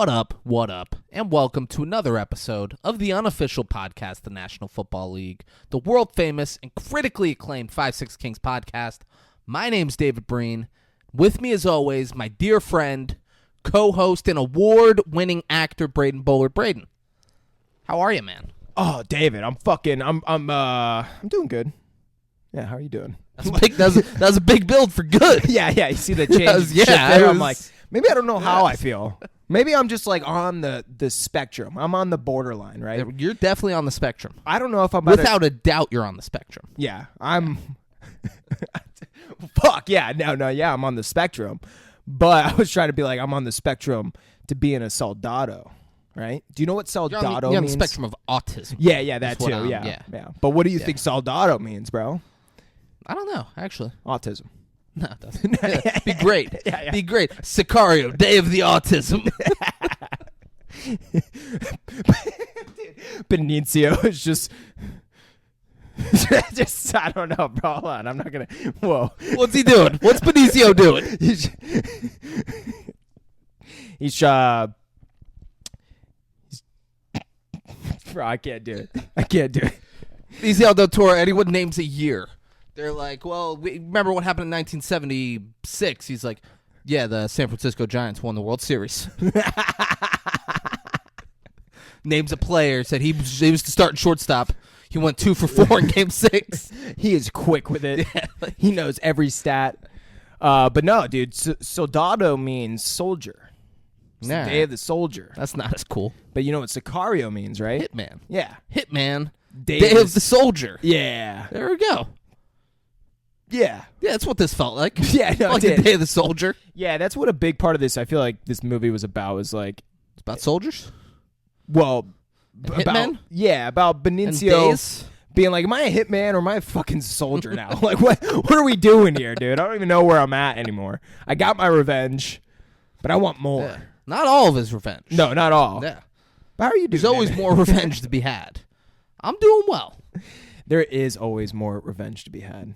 What up, and welcome to another episode of the unofficial podcast, the National Football League, the world-famous and critically acclaimed 5-6 Kings podcast. My name's David Breen. With me, as always, my dear friend, co-host, and award-winning actor, Braden Bullard. Braden, how are you, man? Oh, David, I'm doing good. Yeah, how are you doing? That was a big build for good. Yeah, you see the change there? I'm like, maybe I don't know how I feel. Maybe I'm just like on the spectrum. I'm on the borderline, right? You're definitely on the spectrum. I don't know if I'm without a doubt you're on the spectrum. Yeah, I'm fuck, yeah. No, yeah, I'm on the spectrum. But I was trying to be like I'm on the spectrum to being a soldado, right? Do you know what soldado means? You're on the spectrum of autism. Yeah, that too. Yeah. But what do you think soldado means, bro? I don't know, actually. Autism. No, it doesn't. Be great. Yeah. Be great. Sicario, Day of the Autism. Benicio is just I don't know, bro. Hold on. I'm not going to. Whoa. What's he doing? What's Benicio doing? He's bro, I can't do it. Benicio del Toro, anyone names a year. They're like, well, remember what happened in 1976? He's like, yeah, the San Francisco Giants won the World Series. Names a player, said he was to start shortstop. He went 2 for 4 in Game 6. He is quick with it. Yeah, he knows every stat. But no, dude, soldado means soldier. It's the Day of the Soldier. That's not as cool. But you know what Sicario means, right? Hitman. Yeah. Hitman. Day of the Soldier. Yeah. There we go. Yeah, that's what this felt like. Yeah, no, like the Day of the Soldier. Yeah, that's what a big part of this. I feel like this movie was about. Was like it's about soldiers. Well, hitmen. About Benicio being like, "Am I a hitman or am I a fucking soldier now? Like, what are we doing here, dude? I don't even know where I'm at anymore. I got my revenge, but I want more. Yeah. Not all of his revenge. No, not all. Yeah. But how are you doing? There's always more revenge to be had. I'm doing well. There is always more revenge to be had.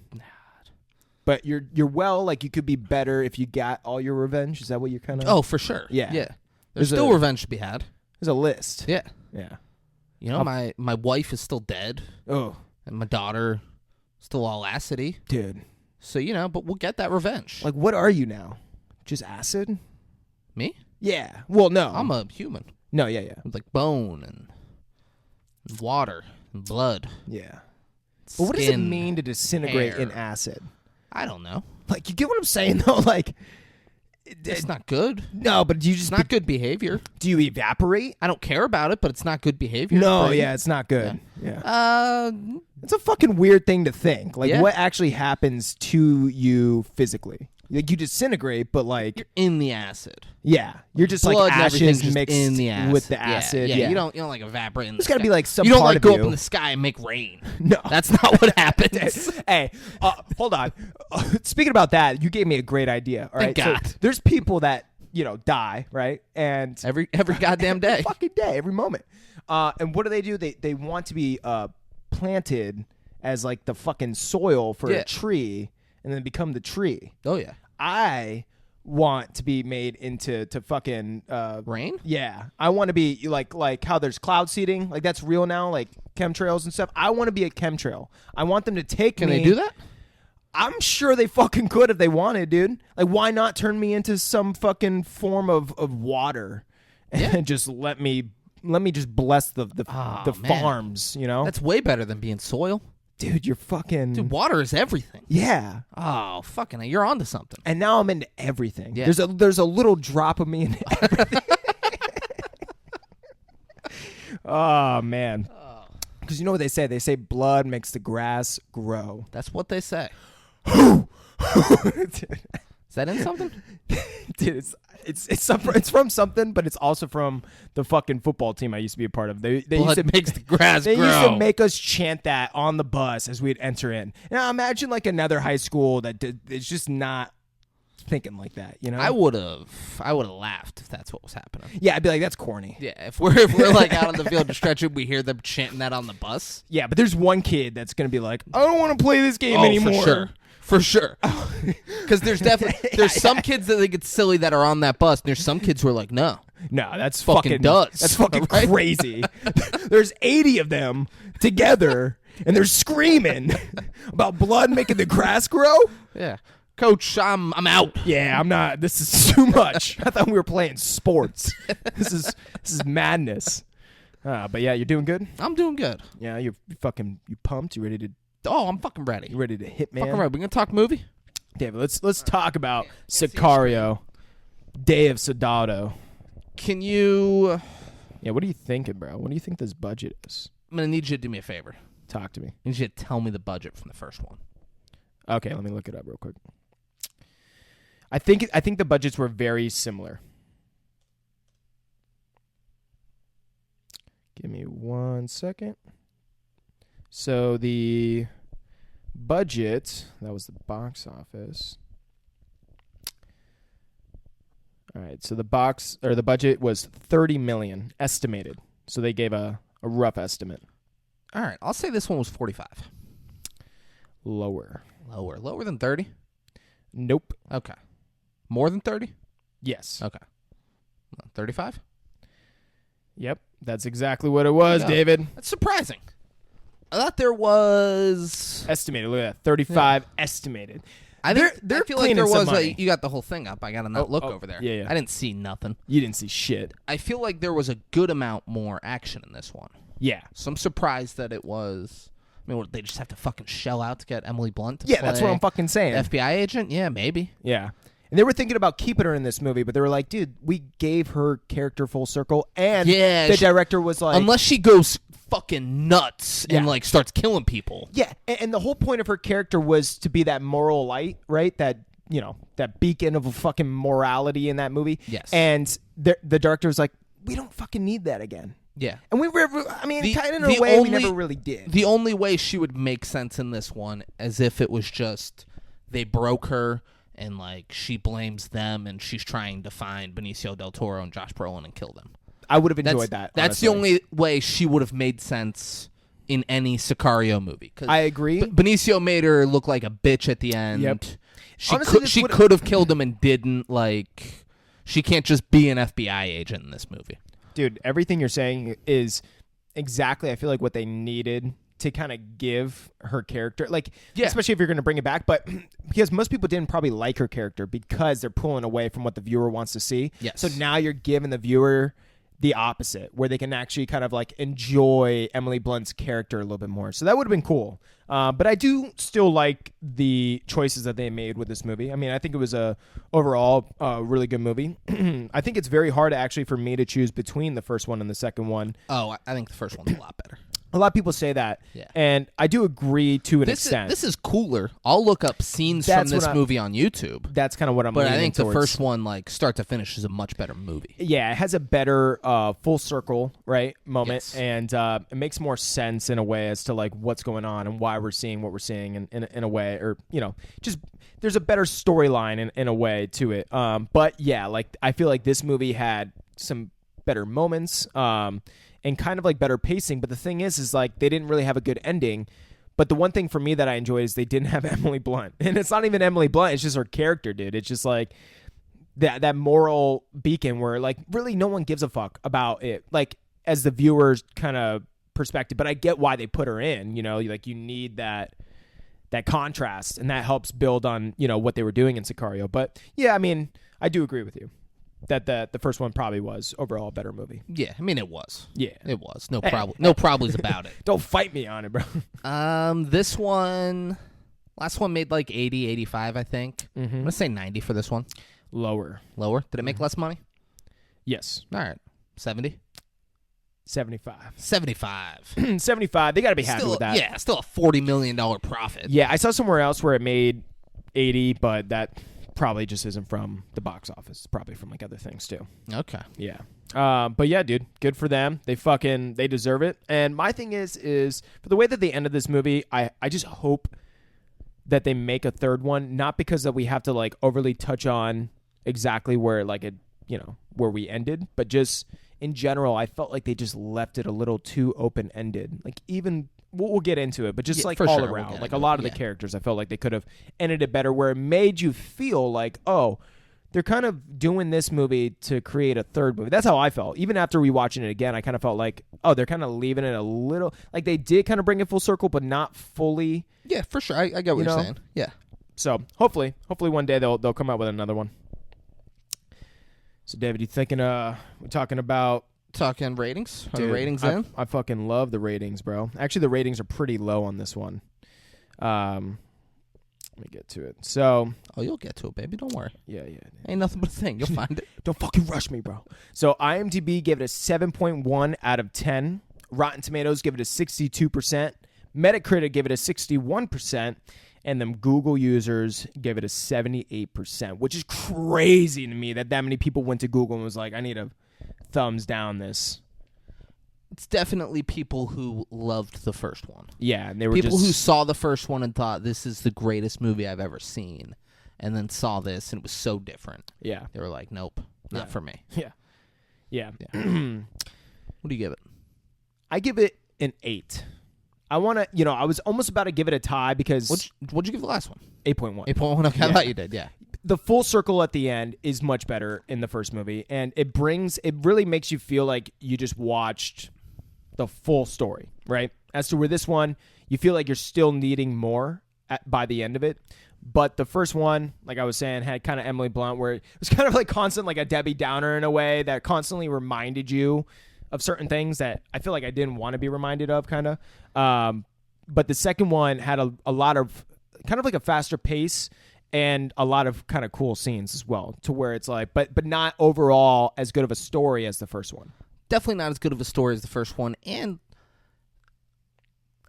But you're well, like you could be better if you got all your revenge. Is that what you're kind of? Oh, for sure. Yeah. There's still revenge to be had. There's a list. Yeah. Yeah. You know, my wife is still dead. Oh. And my daughter still all acidy. Dude. So, but we'll get that revenge. Like, what are you now? Just acid? Me? Yeah. Well, no. I'm a human. No, yeah. With like bone and water and blood. Yeah. Skin, but what does it mean to disintegrate hair. in acid? I don't know. Like, you get what I'm saying, though? Like, it's not good. No, but do you just... It's not good behavior. Do you evaporate? I don't care about it, but it's not good behavior. No, yeah, it's not good. Yeah. It's a fucking weird thing to think. Like, what actually happens to you physically? Like, you disintegrate, but like... You're in the acid. Yeah. You're just blood like ashes just mixed in the acid. with the acid. Yeah. You don't like evaporate in the There's sky. got to be like some You don't part like of go you. up in the sky and make rain. No. That's not what happens. Hey, hold on. Speaking about that, you gave me a great idea. All right. Thank God. So there's people that, die, right? And every goddamn day. Every fucking day, every moment. And what do? They want to be planted as like the fucking soil for a tree and then become the tree. Oh, yeah. I want to be made into fucking rain. Yeah, I want to be like how there's cloud seeding, like that's real now, like chemtrails and stuff. I want to be a chemtrail. I want them to take me. Can they do that? I'm sure they fucking could if they wanted, dude. Like, why not turn me into some fucking form of water and just let me just bless the farms, That's way better than being soil. Dude, you're fucking... Dude, water is everything. Yeah. Oh, fucking you're onto something. And now I'm into everything. Yeah. There's a little drop of me in everything. Oh, man. Because you know what they say? They say blood makes the grass grow. That's what they say. Is that in something? Dude, it's from something, but it's also from the fucking football team I used to be a part of. They blood used to makes the grass grow. They used to make us chant that on the bus as we'd enter in. Now imagine like another high school that it's just not thinking like that. I would have laughed if that's what was happening. Yeah, I'd be like, that's corny. Yeah, if we're like out on the field to stretch it, we hear them chanting that on the bus. Yeah, but there's one kid that's gonna be like, I don't want to play this game anymore. For sure. Because there's some kids that think it's silly that are on that bus, and there's some kids who are like, no. No, that's fucking does. That's fucking Right? crazy. There's 80 of them together, and they're screaming about blood making the grass grow. Yeah. Coach, I'm out. Yeah, I'm not. This is too much. I thought we were playing sports. This is madness. But yeah, you're doing good. I'm doing good. Yeah, you pumped. You ready to? Oh, I'm fucking ready. You ready to hit, man? Fucking ready. We gonna talk movie? David, let's talk about Sicario, Day of Soldado. Can you? Yeah, what are you thinking, bro? What do you think this budget is? I'm gonna need you to do me a favor. Talk to me. I need you to tell me the budget from the first one. Okay, let me look it up real quick. I think the budgets were very similar. Give me 1 second. So the budget, that was the box office. All right, so the budget was $30 million estimated. So they gave a rough estimate. All right, I'll say this one was 45. Lower than 30. Nope. Okay, more than 30. Yes. Okay, 35. Yep, that's exactly what it was, David. That's surprising. I thought there was Estimated. Look at that. 35 estimated. I feel like there was. You got the whole thing up. I got to look over there. Yeah. I didn't see nothing. You didn't see shit. I feel like there was a good amount more action in this one. Yeah. So I'm surprised that it was. I mean, they just have to fucking shell out to get Emily Blunt to Yeah, play that's what I'm fucking saying. FBI agent? Yeah, maybe. Yeah. And they were thinking about keeping her in this movie, but they were like, dude, we gave her character full circle. And the director was like... Unless she goes fucking nuts and, like, starts killing people. Yeah, and the whole point of her character was to be that moral light, right? That, you know, that beacon of a fucking morality in that movie. Yes. And the director was like, we don't fucking need that again. Yeah. And we were, I mean, kind of in a way we never really did. The only way she would make sense in this one as if it was just they broke her and, like, she blames them and she's trying to find Benicio del Toro and Josh Brolin and kill them. I would have enjoyed that. That's honestly. the only way she would have made sense in any Sicario movie. I agree. Benicio made her look like a bitch at the end. Yep. She could have killed him and didn't. Like, she can't just be an FBI agent in this movie. Dude, everything you're saying is exactly, I feel like, what they needed to kind of give her character. Like, especially if you're going to bring it back. But because most people didn't probably like her character because they're pulling away from what the viewer wants to see. Yes. So now you're giving the viewer the opposite, where they can actually kind of like enjoy Emily Blunt's character a little bit more. So that would have been cool. But I do still like the choices that they made with this movie. I mean, I think it was overall really good movie. I think it's very hard actually for me to choose between the first one and the second one. Oh, I think the first one's a lot better. A lot of people say that, yeah. And I do agree to an extent. This is cooler. I'll look up scenes from this movie on YouTube. That's kind of what I'm. But I think towards. The first one, like start to finish, is a much better movie. Yeah, it has a better full circle moment, yes. And it makes more sense in a way as to like what's going on and why we're seeing what we're seeing in a way, or you know, just there's a better storyline in a way to it. But yeah, like I feel like this movie had some better moments. And kind of like better pacing, but the thing is like they didn't really have a good ending. But the one thing for me that I enjoyed is they didn't have Emily Blunt, and it's not even Emily Blunt; it's just her character, dude. It's just like that moral beacon where like really no one gives a fuck about it, like as the viewer's kind of perspective. But I get why they put her in. You know, like you need that contrast, and that helps build on what they were doing in Sicario. But yeah, I mean, I do agree with you that the first one probably was overall a better movie. Yeah, I mean it was. Yeah, it was. No problem. No problems about it. Don't fight me on it, bro. This one, last one made like 80, 85, I think. Mm-hmm. I'm gonna say 90 for this one. Lower. Did it make less money? Yes. All right. 70. 75. 75. 75. They got to be happy with that. Yeah, still a $40 million profit. Yeah, I saw somewhere else where it made 80, but that probably just isn't from the box office. It's probably from like other things too. Okay. Yeah. But yeah, dude, good for them. They deserve it. And my thing is for the way that they ended this movie, I just hope that they make a third one, not because that we have to like overly touch on exactly where like it, where we ended, but just in general, I felt like they just left it a little too open-ended. Like even we'll get into it, but just like all around, like a lot of the characters, I felt like they could have ended it better, where it made you feel like, oh, they're kind of doing this movie to create a third movie. That's how I felt. Even after rewatching it again, I kind of felt like, oh, they're kind of leaving it a little, like they did kind of bring it full circle, but not fully. Yeah, for sure. I get what you're saying. Yeah. So hopefully one day they'll come out with another one. So David, you thinking? We're talking ratings. Are dude, the ratings I, in? I fucking love the ratings, bro. Actually, the ratings are pretty low on this one. Let me get to it. So, you'll get to it, baby. Don't worry. Yeah. Ain't nothing but a thing. You'll find it. Don't fucking rush me, bro. So, IMDb gave it a 7.1 out of 10. Rotten Tomatoes gave it a 62%. Metacritic gave it a 61%. And then Google users gave it a 78%, which is crazy to me that many people went to Google and was like, I need a thumbs down this. It's definitely people who loved the first one. Yeah, and they were people who saw the first one and thought this is the greatest movie I've ever seen, and then saw this and it was so different. Yeah, they were like, nope, not for me. Yeah. What do you give it? I give it an 8. I want to, I was almost about to give it a tie because what'd you give the last one? 8.1. 8.1. Okay, I thought you did. Yeah. The full circle at the end is much better in the first movie, and it really makes you feel like you just watched the full story, right? As to where this one, you feel like you're still needing more by the end of it. But the first one, like I was saying, had kind of Emily Blunt, where it was kind of like constant, like a Debbie Downer in a way that constantly reminded you of certain things that I feel like I didn't want to be reminded of, kind of. But the second one had a lot of kind of like a faster pace and a lot of kind of cool scenes as well, to where it's like, but not overall as good of a story as the first one. Definitely not as good of a story as the first one, and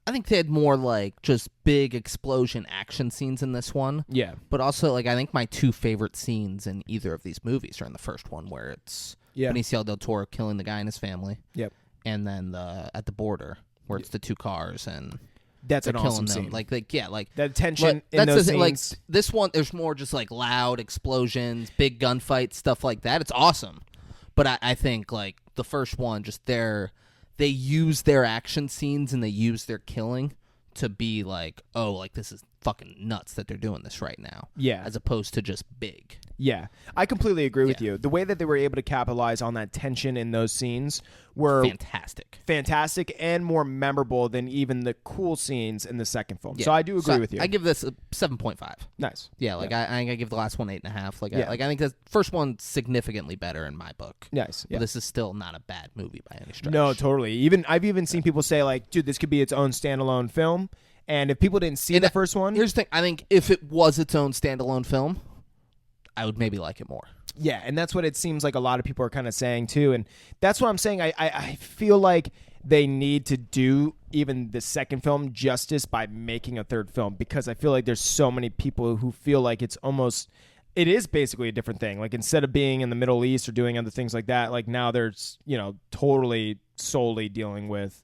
I think they had more like just big explosion action scenes in this one. Yeah. But also, like, I think my two favorite scenes in either of these movies are in the first one, where it's Benicio del Toro killing the guy and his family. Yep. And then at the border, where it's the two cars and that's an awesome them. scene. Like that tension in those scenes. Like this one, there's more just like loud explosions, big gunfights, stuff like that. It's awesome. But I think like the first one, just they use their action scenes and they use their killing to be like, oh, like this is fucking nuts that they're doing this right now. Yeah. As opposed to just big. Yeah. I completely agree with you. The way that they were able to capitalize on that tension in those scenes were fantastic and more memorable than even the cool scenes in the second film. Yeah. So I do agree with you. I give this a 7.5. Nice. Yeah, like I give the last one 8.5. I think the first one's significantly better in my book. Nice. Yeah. But this is still not a bad movie by any stretch. No, totally. I've even seen people say like, dude, this could be its own standalone film. And if people didn't see the first one, here's the thing. I think if it was its own standalone film, I would maybe like it more. Yeah, and that's what it seems like a lot of people are kind of saying too. And that's what I'm saying. I feel like they need to do even the second film justice by making a third film, because I feel like there's so many people who feel like it is basically a different thing. Like instead of being in the Middle East or doing other things like that, like now there's, totally solely dealing with,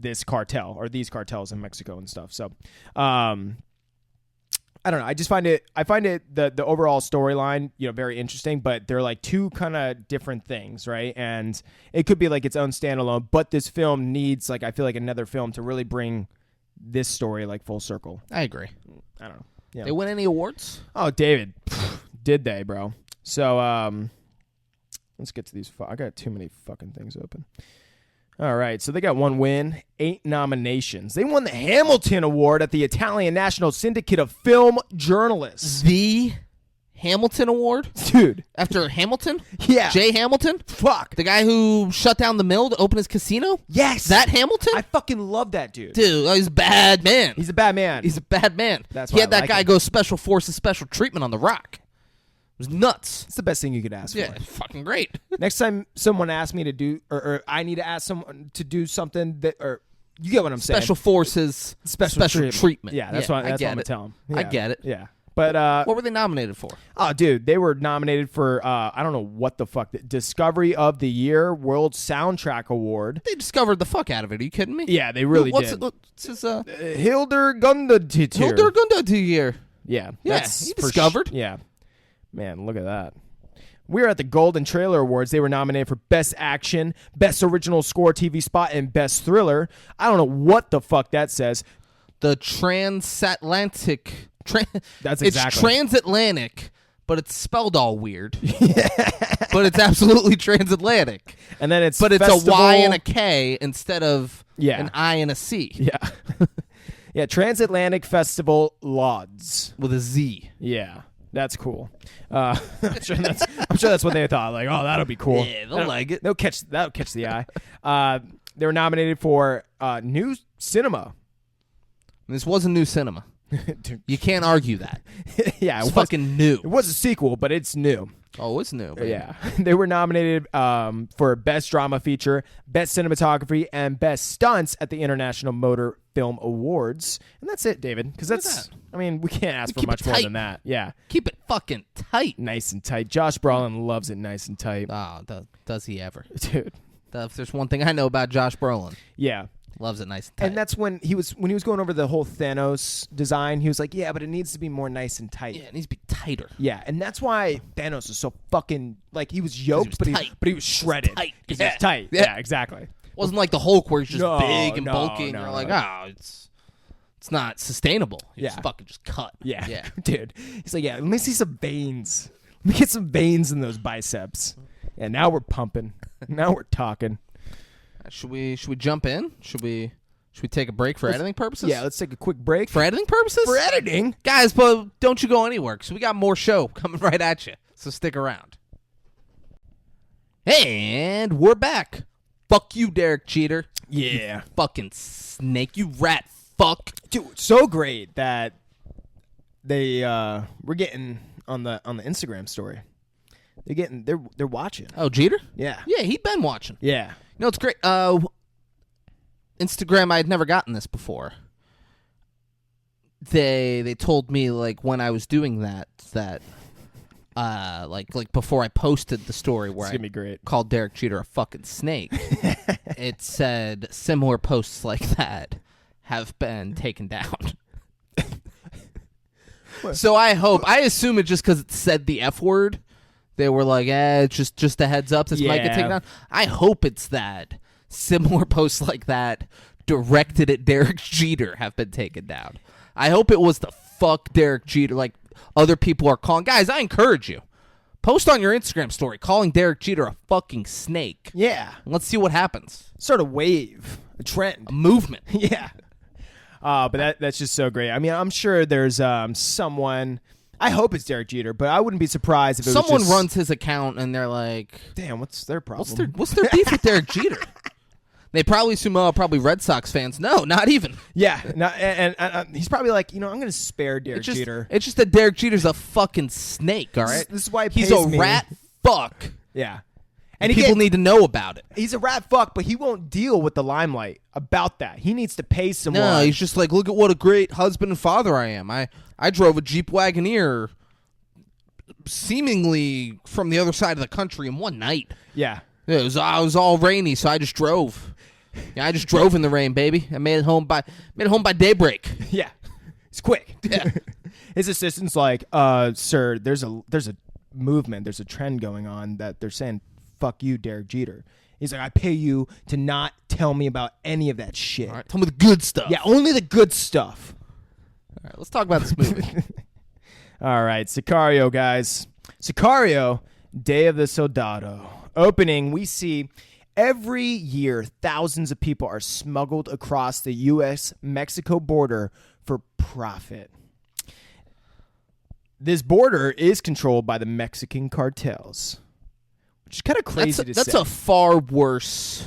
this cartel or these cartels in Mexico and stuff. So, I don't know. I find it the overall storyline, very interesting, but they're like two kind of different things, right? And it could be like its own standalone, but this film needs I feel like another film to really bring this story like full circle. I agree. I don't know. Yeah. They win any awards? Oh, David, did they, bro? So, let's get to these. I got too many fucking things open. All right, so they got 1 win, 8 nominations. They won the Hamilton Award at the Italian National Syndicate of Film Journalists. The Hamilton Award? Dude. After Hamilton? Yeah. Jay Hamilton? Fuck. The guy who shut down the mill to open his casino? Yes. That Hamilton? I fucking love that dude. Dude, he's a bad man. He's a bad man. That's why he had that guy go special forces, special treatment on The Rock. It was nuts. It's the best thing you could ask for. Yeah, fucking great. Next time someone asks me to do, or I need to ask someone to do something that, or you get what I'm saying. Special forces, special treatment. Yeah, that's what I'm going to tell them. Yeah. I get it. Yeah. But what were they nominated for? Oh, dude, they were nominated for, I don't know what the fuck, Discovery of the Year World Soundtrack Award. They discovered the fuck out of it. Are you kidding me? Yeah, they really did. What's his, Hildur. Yeah. He discovered. Yeah. Man, look at that. We are at the Golden Trailer Awards. They were nominated for Best Action, Best Original Score TV Spot, and Best Thriller. I don't know what the fuck that says. The Transatlantic... That's exactly. It's Transatlantic but it's spelled all weird. But it's absolutely transatlantic. And then it's But it's festival. a Y and a K instead of an I and a C. Yeah. Yeah, Transatlantic Festival Lauds. With a Z. Yeah. That's cool. I'm sure that's what they thought. Like, oh, that'll be cool. Yeah, they'll like it. That'll catch the eye. They were nominated for New Cinema. This was a new cinema. You can't argue that. Yeah, It's fucking new. It was a sequel, but it's new. Oh, it's new. Baby. Yeah. They were nominated for Best Drama Feature, Best Cinematography, and Best Stunts at the International Motor Film Awards. And that's it, David. Because that's, I mean, we can't ask for much more than that. Yeah. Keep it fucking tight. Nice and tight. Josh Brolin loves it nice and tight. Oh, does he ever? Dude. If there's one thing I know about Josh Brolin. Yeah. Loves it nice and tight. And that's when he was going over the whole Thanos design, he was like, yeah, but it needs to be more nice and tight. Yeah, it needs to be tighter. Yeah, and that's why Thanos was so fucking, like, he was yoked, but he was shredded. Because he was tight. Yeah, exactly. Wasn't like the Hulk where he's just big and no, bulky, and no, you're like, no. oh, it's not sustainable. He's fucking just cut. Yeah. Dude. He's like, yeah, let me see some veins. Let me get some veins in those biceps. And now we're pumping. Now we're talking. Should we jump in? Should we take a break for editing purposes? Yeah, let's take a quick break. For editing purposes? For editing? Guys, but don't you go anywhere, because we got more show coming right at you. So stick around. And we're back. Fuck you, Derek Jeter. Yeah. You fucking snake. You rat fuck. Dude, so great that they were getting on the Instagram story. They're watching. Oh, Jeter? Yeah. Yeah, he'd been watching. Yeah. No, it's great. Instagram, I had never gotten this before. They told me, like, when I was doing that like before I posted the story where I called Derek Jeter a fucking snake, it said similar posts like that have been taken down. So I assume it just because it said the F word. They were like, just a heads up, this might get taken down. I hope it's that similar posts like that directed at Derek Jeter have been taken down. I hope it was the fuck Derek Jeter, like other people are calling. Guys, I encourage you. Post on your Instagram story calling Derek Jeter a fucking snake. Yeah. Let's see what happens. Sort of wave, a trend. A movement. Yeah. But that's just so great. I mean, I'm sure there's someone... I hope it's Derek Jeter, but I wouldn't be surprised if it someone was just... runs his account and they're like, damn, what's their problem? What's their beef with Derek Jeter? They probably assume, probably Red Sox fans. No, not even. Yeah, and he's probably like, I'm going to spare Derek Jeter. It's just that Derek Jeter's a fucking snake, all right? This is why he's a rat fuck. Yeah. And people need to know about it. He's a rat fuck, but he won't deal with the limelight about that. He needs to pay someone. No, he's just like, look at what a great husband and father I am. I drove a Jeep Wagoneer seemingly from the other side of the country in one night. Yeah. It was all rainy, so I just drove. Yeah, I just drove in the rain, baby. I made it home by daybreak. Yeah. It's quick. Yeah. His assistant's like, sir, there's a movement, there's a trend going on that they're saying, fuck you, Derek Jeter. He's like, I pay you to not tell me about any of that shit. All right, tell me the good stuff. Yeah, only the good stuff. All right, let's talk about this movie. All right, Sicario, guys. Sicario, Day of the Soldado. Opening, we see every year thousands of people are smuggled across the U.S.-Mexico border for profit. This border is controlled by the Mexican cartels, which is kind of crazy to say. That's a far worse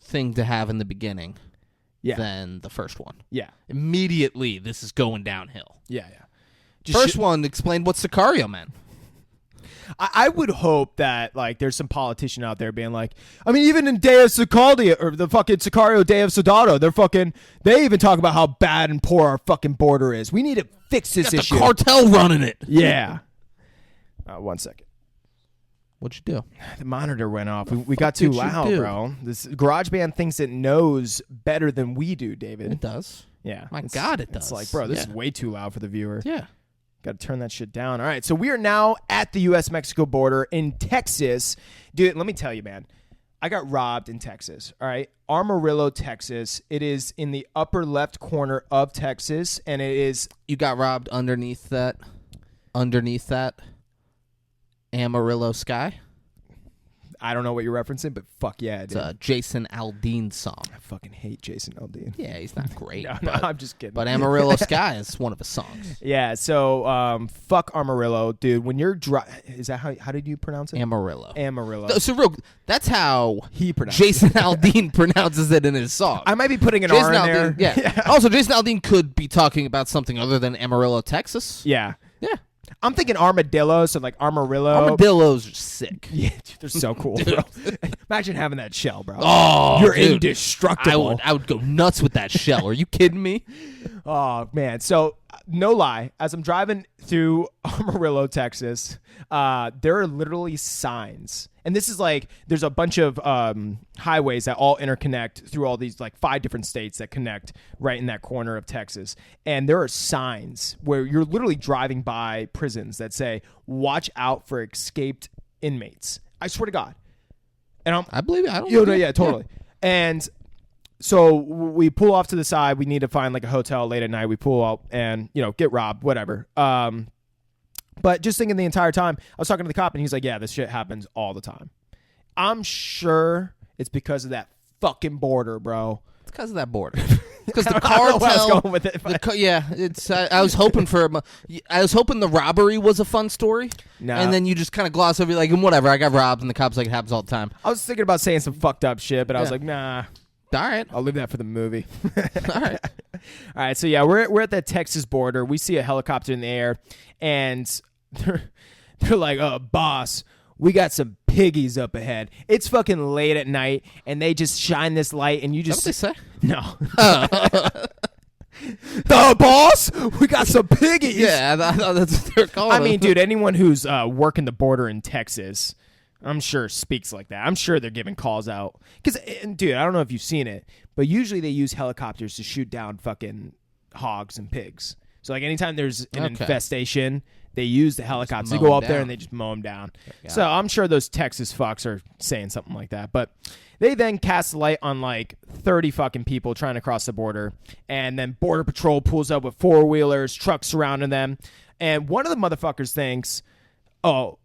thing to have in the beginning than the first one. Yeah. Immediately, this is going downhill. Yeah. First one explained what Sicario meant. I would hope that like there's some politician out there being like, I mean, even in Day of Sicario or the fucking Sicario Day of Soldado, they even talk about how bad and poor our fucking border is. We need to fix this issue. The cartel running it. Yeah. 1 second. What'd you do? The monitor went off. We got too loud, bro. This GarageBand thinks it knows better than we do, David. It does. Yeah. My God, it does. It's like, bro, this is way too loud for the viewer. Yeah. Got to turn that shit down. All right, so we are now at the U.S.-Mexico border in Texas. Dude, let me tell you, man. I got robbed in Texas, all right? Amarillo, Texas. It is in the upper left corner of Texas, and it is... You got robbed underneath that? Amarillo Sky. I don't know what you're referencing, but fuck yeah, It's dude. a Jason Aldean song. I fucking hate Jason Aldean. Yeah, he's not great. No, but, I'm just kidding. But Amarillo Sky is one of his songs. Yeah, so fuck Amarillo, dude. When you're is that how did you pronounce it? Amarillo. Amarillo. So real, that's how He pronounced Jason Aldean pronounces it in his song. I might be putting an Jason R in Aldean, there. yeah. Also, Jason Aldean could be talking about something other than Amarillo, Texas. Yeah. Yeah. I'm thinking armadillo, so like Amarillo. Armadillos are sick. Yeah, dude, they're so cool, bro. Imagine having that shell, bro. Oh, You're dude. indestructible. I would go nuts with that shell. Are you kidding me? Oh, man. So, no lie, as I'm driving through Amarillo, Texas, there are literally signs. And this is like, there's a bunch of highways that all interconnect through all these, like 5 different states that connect right in that corner of Texas. And there are signs where you're literally driving by prisons that say, watch out for escaped inmates. I swear to God. And I believe it. I don't know. know. Yeah, totally. And so we pull off to the side. We need to find like a hotel late at night. We pull up and, get robbed, whatever. But just thinking the entire time, I was talking to the cop and he's like, yeah, this shit happens all the time. I'm sure it's because of that fucking border, bro. It's because of that border. Because the I don't know where I was cartel. going with it, but- It's. I was hoping the robbery was a fun story. No. And then you just kind of gloss over, like, and whatever. I got robbed, and the cop's like, it happens all the time. I was thinking about saying some fucked up shit, but I was Yeah. like, nah. All right. I'll leave that for the movie. All right. All right, so yeah, we're at the Texas border. We see a helicopter in the air, and they're like, boss, we got some piggies up ahead. It's fucking late at night, and they just shine this light, and you just... Is that what No. The boss, we got some piggies. Yeah, that's what they're calling I mean, them. dude, anyone who's working the border in Texas, I'm sure speaks like that. I'm sure they're giving calls out. Because, dude, I don't know if you've seen it, but usually they use helicopters to shoot down fucking hogs and pigs. So, like, anytime there's an infestation, they use the helicopters. They go up there and they just mow them down. So I'm sure those Texas fucks are saying something like that. But they then cast light on like 30 fucking people trying to cross the border. And then Border Patrol pulls up with 4-wheelers, trucks surrounding them. And one of the motherfuckers thinks, oh,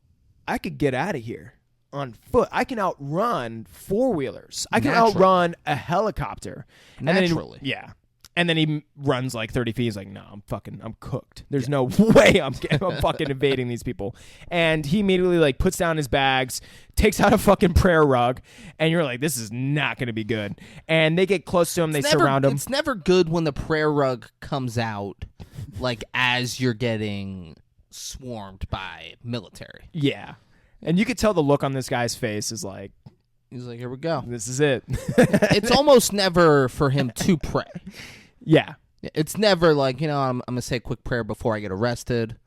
I could get out of here on foot. I can outrun 4-wheelers. I can outrun a helicopter. Naturally. Yeah. And then he runs like 30 feet. He's like, no, I'm cooked. There's no way I'm fucking evading these people. And he immediately like puts down his bags, takes out a fucking prayer rug, and you're like, this is not going to be good. And they get close to him. They surround him. It's never good when the prayer rug comes out, like as you're getting swarmed by military. Yeah. And you could tell the look on this guy's face is like, he's like, here we go. This is it. It's almost never for him to pray. Yeah. It's never like, I'm going to say a quick prayer before I get arrested,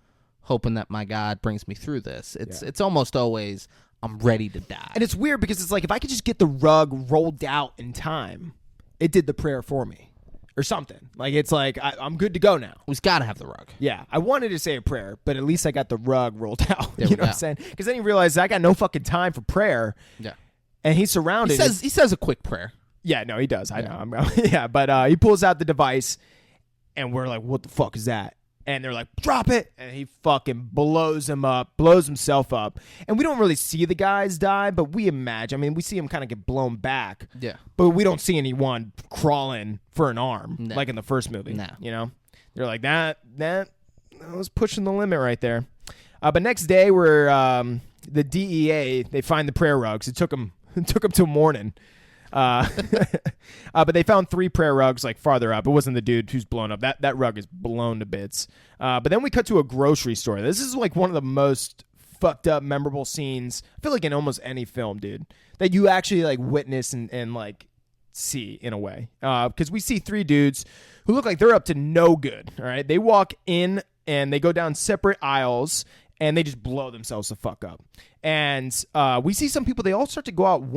hoping that my God brings me through this. It's almost always, I'm ready to die. And it's weird because it's like, if I could just get the rug rolled out in time, it did the prayer for me or something. Like, it's like, I'm good to go now. We've got to have the rug. Yeah. I wanted to say a prayer, but at least I got the rug rolled out. There You know what I'm saying? Because then he realized I got no fucking time for prayer. Yeah. And he's surrounded. He says a quick prayer. Yeah, no, he does. I know. Yeah, but he pulls out the device, and we're like, what the fuck is that? And they're like, drop it. And he fucking blows himself up. And we don't really see the guys die, but we imagine. I mean, we see him kind of get blown back. Yeah. But we don't see anyone crawling for an arm like in the first movie. No. They're like, that was pushing the limit right there. But next day, we're the DEA, they find the prayer rugs. It took them till morning. But they found 3 prayer rugs like farther up. It wasn't the dude who's blown up. That rug is blown to bits. But then we cut to a grocery store. This is like one of the most fucked up, memorable scenes, I feel like, in almost any film, dude, that you actually like witness and like see in a way. Because we see 3 dudes who look like they're up to no good. All right. They walk in and they go down separate aisles and they just blow themselves the fuck up. And we see some people, they all start to go out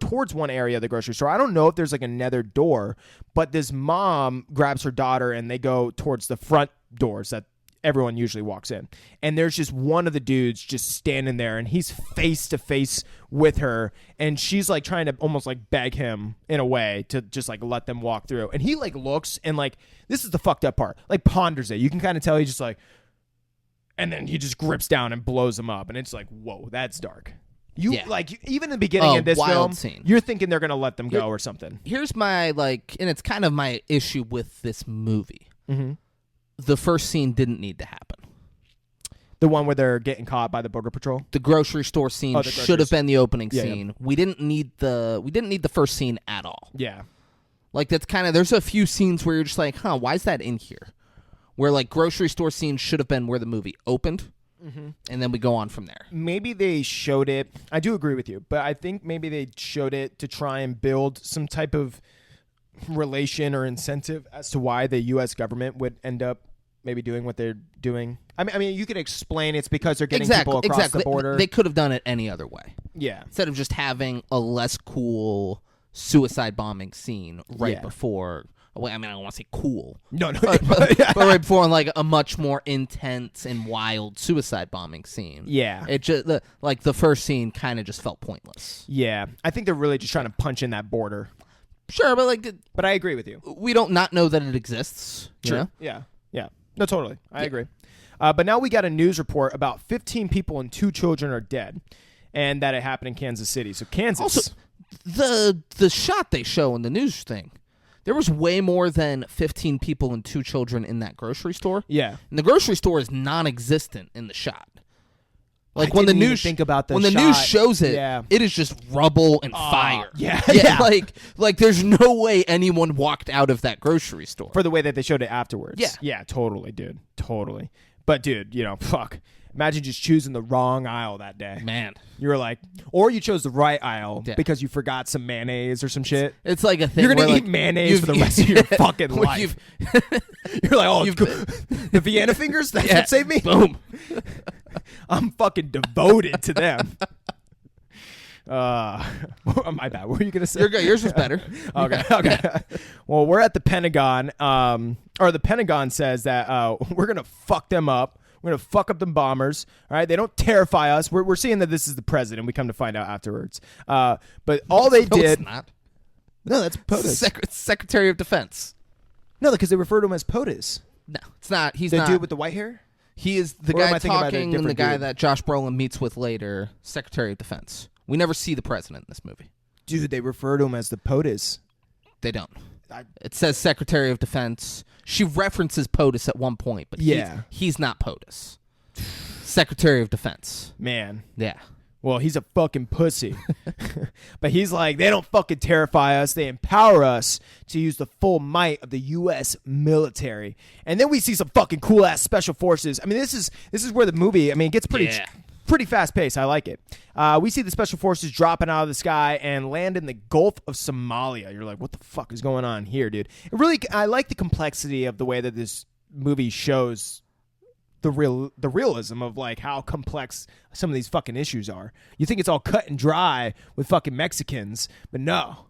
towards one area of the grocery store. I don't know if there's like another door, but this mom grabs her daughter and they go towards the front doors that everyone usually walks in. And there's just one of the dudes just standing there and he's face to face with her. And she's like trying to almost like beg him in a way to just like let them walk through. And he like looks and like, this is the fucked up part, like ponders it. You can kind of tell he's just like, and then he just grips down and blows him up, and it's like, whoa, that's dark. Even in the beginning Oh, of this wild film, scene. you're thinking they're gonna let them go or something. Here's my and it's kind of my issue with this movie. Mm-hmm. The first scene didn't need to happen. The one where they're getting caught by the Border Patrol? The grocery store scene should have been the opening scene. Yeah. We didn't need the first scene at all. Yeah. Like, that's kind of, there's a few scenes where you're just like, why is that in here? Where, like, grocery store scenes should have been where the movie opened, and then we go on from there. Maybe they showed it. I do agree with you, but I think maybe they showed it to try and build some type of relation or incentive as to why the U.S. government would end up maybe doing what they're doing. I mean, you could explain it's because they're getting people across the border. They could have done it any other way. Yeah. Instead of just having a less cool suicide bombing scene right before. Well, I mean, I don't want to say cool. No. But right before, like, a much more intense and wild suicide bombing scene. Yeah. It just the first scene kind of just felt pointless. Yeah. I think they're really just trying to punch in that border. Sure, but but I agree with you. We don't not know that it exists. Sure. You know? Yeah. No, totally. I agree. But now we got a news report about 15 people and 2 children are dead, and that it happened in Kansas City. So Kansas. Also, the shot they show in the news thing, there was way more than 15 people and 2 children in that grocery store. Yeah. And the grocery store is non-existent in the shot. Like, when the news think about when the news shows it, it is just rubble and fire. Yeah. Like there's no way anyone walked out of that grocery store for the way that they showed it afterwards. Yeah, totally, dude, totally. But dude, fuck. Imagine just choosing the wrong aisle that day. Man, you were like, or you chose the right aisle because you forgot some mayonnaise or some shit. It's like a thing. You're gonna eat mayonnaise for the rest of your fucking life. You're like, oh, the Vienna fingers. That's what saved me. Boom. I'm fucking devoted to them. My bad. What were you gonna say? You're good. Yours was better. Okay. Well, we're at the Pentagon. Or the Pentagon says that we're gonna fuck them up. We're going to fuck up the bombers. All right. They don't terrify us. We're seeing that this is the president. We come to find out afterwards. But all they did. It's not. No, that's POTUS. Secretary of Defense. No, because they refer to him as POTUS. No, it's not. He's the not. The dude with the white hair? He is the guy talking and the guy that Josh Brolin meets with later, Secretary of Defense. We never see the president in this movie. Dude, they refer to him as the POTUS. They don't. It says Secretary of Defense. She references POTUS at one point, but he's not POTUS. Secretary of Defense. Man. Yeah. Well, he's a fucking pussy. But he's like, they don't fucking terrify us. They empower us to use the full might of the U.S. military. And then we see some fucking cool-ass special forces. I mean, this is where the movie, it gets pretty fast-paced. I like it. We see the special forces dropping out of the sky and land in the Gulf of Somalia. You're like, what the fuck is going on here, dude? I like the complexity of the way that this movie shows the realism of like how complex some of these fucking issues are. You think it's all cut and dry with fucking Mexicans, but no.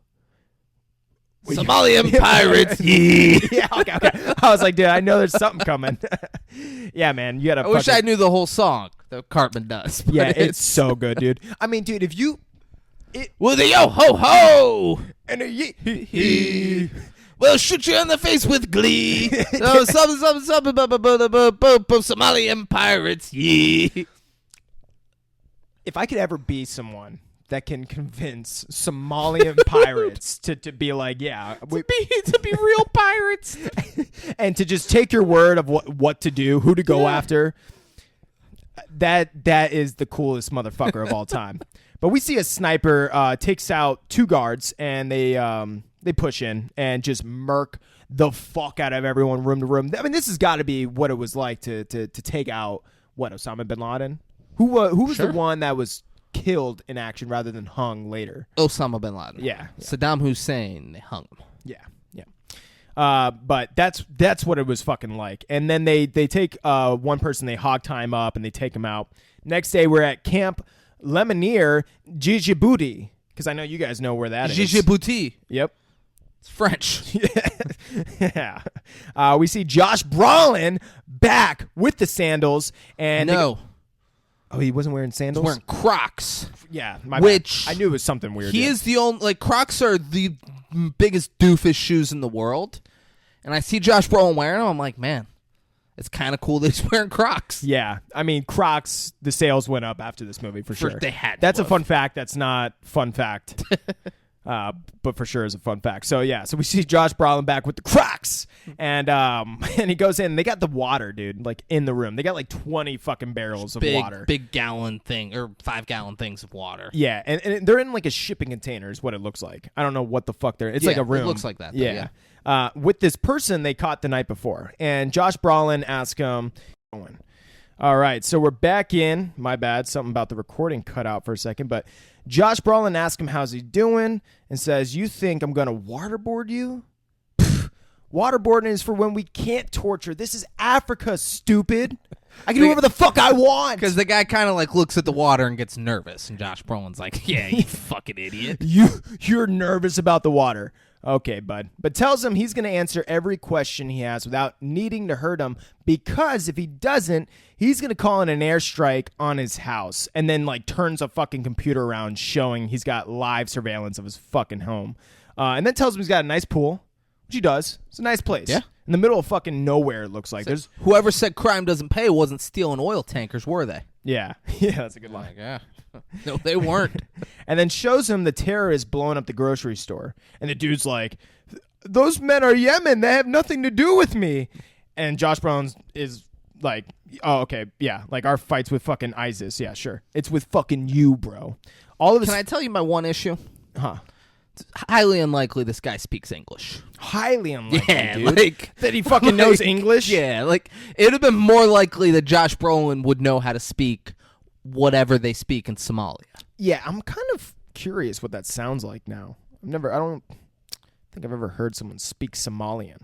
Somalian pirates. Yeah, okay. I was like, dude, I know there's something coming. Yeah, man, you gotta. I wish I knew the whole song that Cartman does. Yeah, it's so good, dude. I mean, dude, if you, with a yo ho ho and a yee. We'll shoot you in the face with glee. Somalian pirates. Yeah. If I could ever be someone that can convince Somalian pirates to be like, to be real pirates, and to just take your word of what to do, who to go after, that is the coolest motherfucker of all time. But we see a sniper takes out 2 guards, and they push in and just murk the fuck out of everyone room to room. I mean, this has got to be what it was like to take out, Osama bin Laden? Who was the one that was killed in action rather than hung later? Osama bin Laden. Yeah. Saddam Hussein, they hung him. Yeah. But that's what it was fucking like. And then they take one person, they hog tie him up, and they take him out. Next day, we're at Camp Lemonnier, Djibouti, because I know you guys know where that is. Djibouti. Yep. It's French. Yeah. We see Josh Brolin back with the sandals. And he wasn't wearing sandals? He's wearing Crocs. Yeah. Which I knew it was something weird. He is the only, Crocs are the biggest doofus shoes in the world. And I see Josh Brolin wearing them. I'm like, man, It's kind of cool that he's wearing Crocs. Yeah. I mean, Crocs, the sales went up after this movie for sure. They had That's to a fun fact. That's not fun fact. But for sure is a fun fact. So yeah, so we see Josh Brolin back with the Crocs, and he goes in. They got the water, dude, like in the room. They got like 20 fucking barrels of water, big gallon thing or 5-gallon things of water. Yeah, and they're in like a shipping container is what it looks like. I don't know what the fuck they're. It's like a room. It looks like that. Though, yeah. With this person they caught the night before, and Josh Brolin asked him. All right, so we're back in. My bad, something about the recording cut out for a second, but Josh Brolin asked him how's he doing and says, "You think I'm going to waterboard you? Pfft, waterboarding is for when we can't torture. This is Africa, stupid. I can do whatever the fuck I want." Because the guy kind of like looks at the water and gets nervous, and Josh Brolin's like, "Yeah, you fucking idiot. You're nervous about the water." Okay, bud. But tells him he's going to answer every question he has without needing to hurt him, because if he doesn't, he's going to call in an airstrike on his house and then like turns a fucking computer around showing he's got live surveillance of his fucking home. And then tells him he's got a nice pool, which he does. It's a nice place. Yeah. In the middle of fucking nowhere, it looks like. So There's whoever said crime doesn't pay wasn't stealing oil tankers, were they? Yeah. Yeah, that's a good line. Like, yeah. No, they weren't. And then shows him the terrorists blowing up the grocery store. And the dude's like, "Those men are Yemen. They have nothing to do with me." And Josh Brolin is like, "Oh, okay, yeah. Like our fights with fucking ISIS. Yeah, sure. It's with fucking you, bro." All of this. Can I tell you my one issue? Huh. It's highly unlikely this guy speaks English. Highly unlikely, Yeah, dude. like that he fucking knows English? Yeah, like it would have been more likely that Josh Brolin would know how to speak whatever they speak in Somalia. Yeah, I'm kind of curious what that sounds like now. I don't think I've ever heard someone speak Somalian.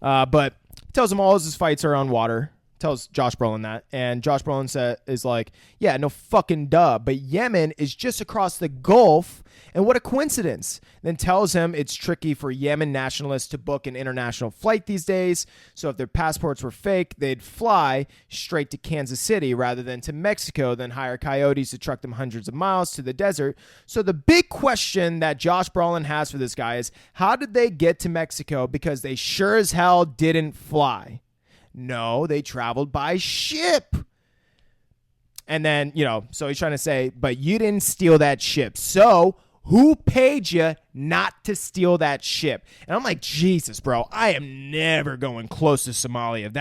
But tells him all his fights are on water. Tells Josh Brolin that. And Josh Brolin is like, "Yeah, no fucking duh. But Yemen is just across the Gulf. And what a coincidence." Then tells him it's tricky for Yemen nationalists to book an international flight these days. So if their passports were fake, they'd fly straight to Kansas City rather than to Mexico, then hire coyotes to truck them hundreds of miles to the desert. So the big question that Josh Brolin has for this guy is, how did they get to Mexico? Because they sure as hell didn't fly. No, they traveled by ship. And then, so he's trying to say, but you didn't steal that ship. So who paid you not to steal that ship? And I'm like, Jesus, bro, I am never going close to Somalia.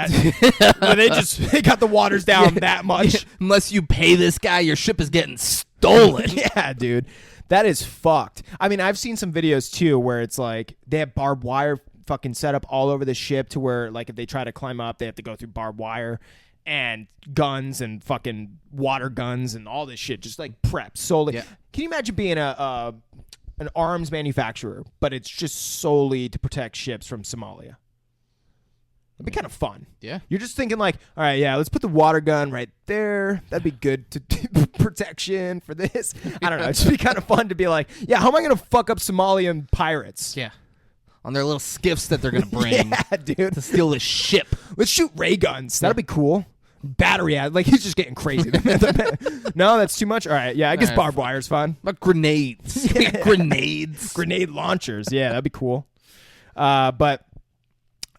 They got the waters down that much. Unless you pay this guy, your ship is getting stolen. Yeah, dude. That is fucked. I mean, I've seen some videos too where it's like they have barbed wire fucking set up all over the ship to where like if they try to climb up, they have to go through barbed wire and guns and fucking water guns and all this shit, just like prepped solely. Yeah. Can you imagine being an arms manufacturer, but it's just solely to protect ships from Somalia? It'd be kind of fun. Yeah. You're just thinking like, all right, yeah, let's put the water gun right there. That'd be good to protection for this. I don't know. It'd just be kind of fun to be like, yeah, how am I going to fuck up Somalian pirates? Yeah. On their little skiffs that they're going to bring dude. To steal this ship. Let's shoot ray guns. That'd be cool. Battery ad. Like, he's just getting crazy. No, that's too much? All right. Yeah, I guess barbed wire's fun. But grenades. Grenades. Grenade launchers. Yeah, that'd be cool. But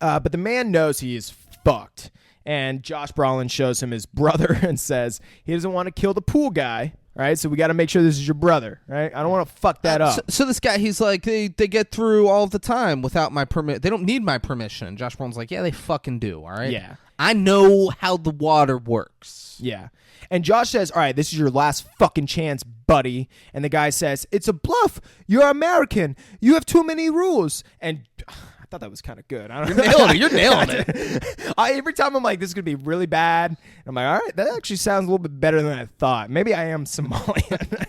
the man knows he is fucked. And Josh Brolin shows him his brother and says he doesn't want to kill the pool guy. Right, so we got to make sure this is your brother, right? I don't want to fuck that up. So this guy, he's like, they get through all the time without my permit. They don't need my permission. And Josh Brolin's like, yeah, they fucking do, all right? Yeah. I know how the water works. Yeah. And Josh says, all right, this is your last fucking chance, buddy. And the guy says, it's a bluff. You're American. You have too many rules. And I thought that was kind of good. I don't know. You're nailing it. Every time I'm like, this is going to be really bad. I'm like, all right, that actually sounds a little bit better than I thought. Maybe I am Somalian.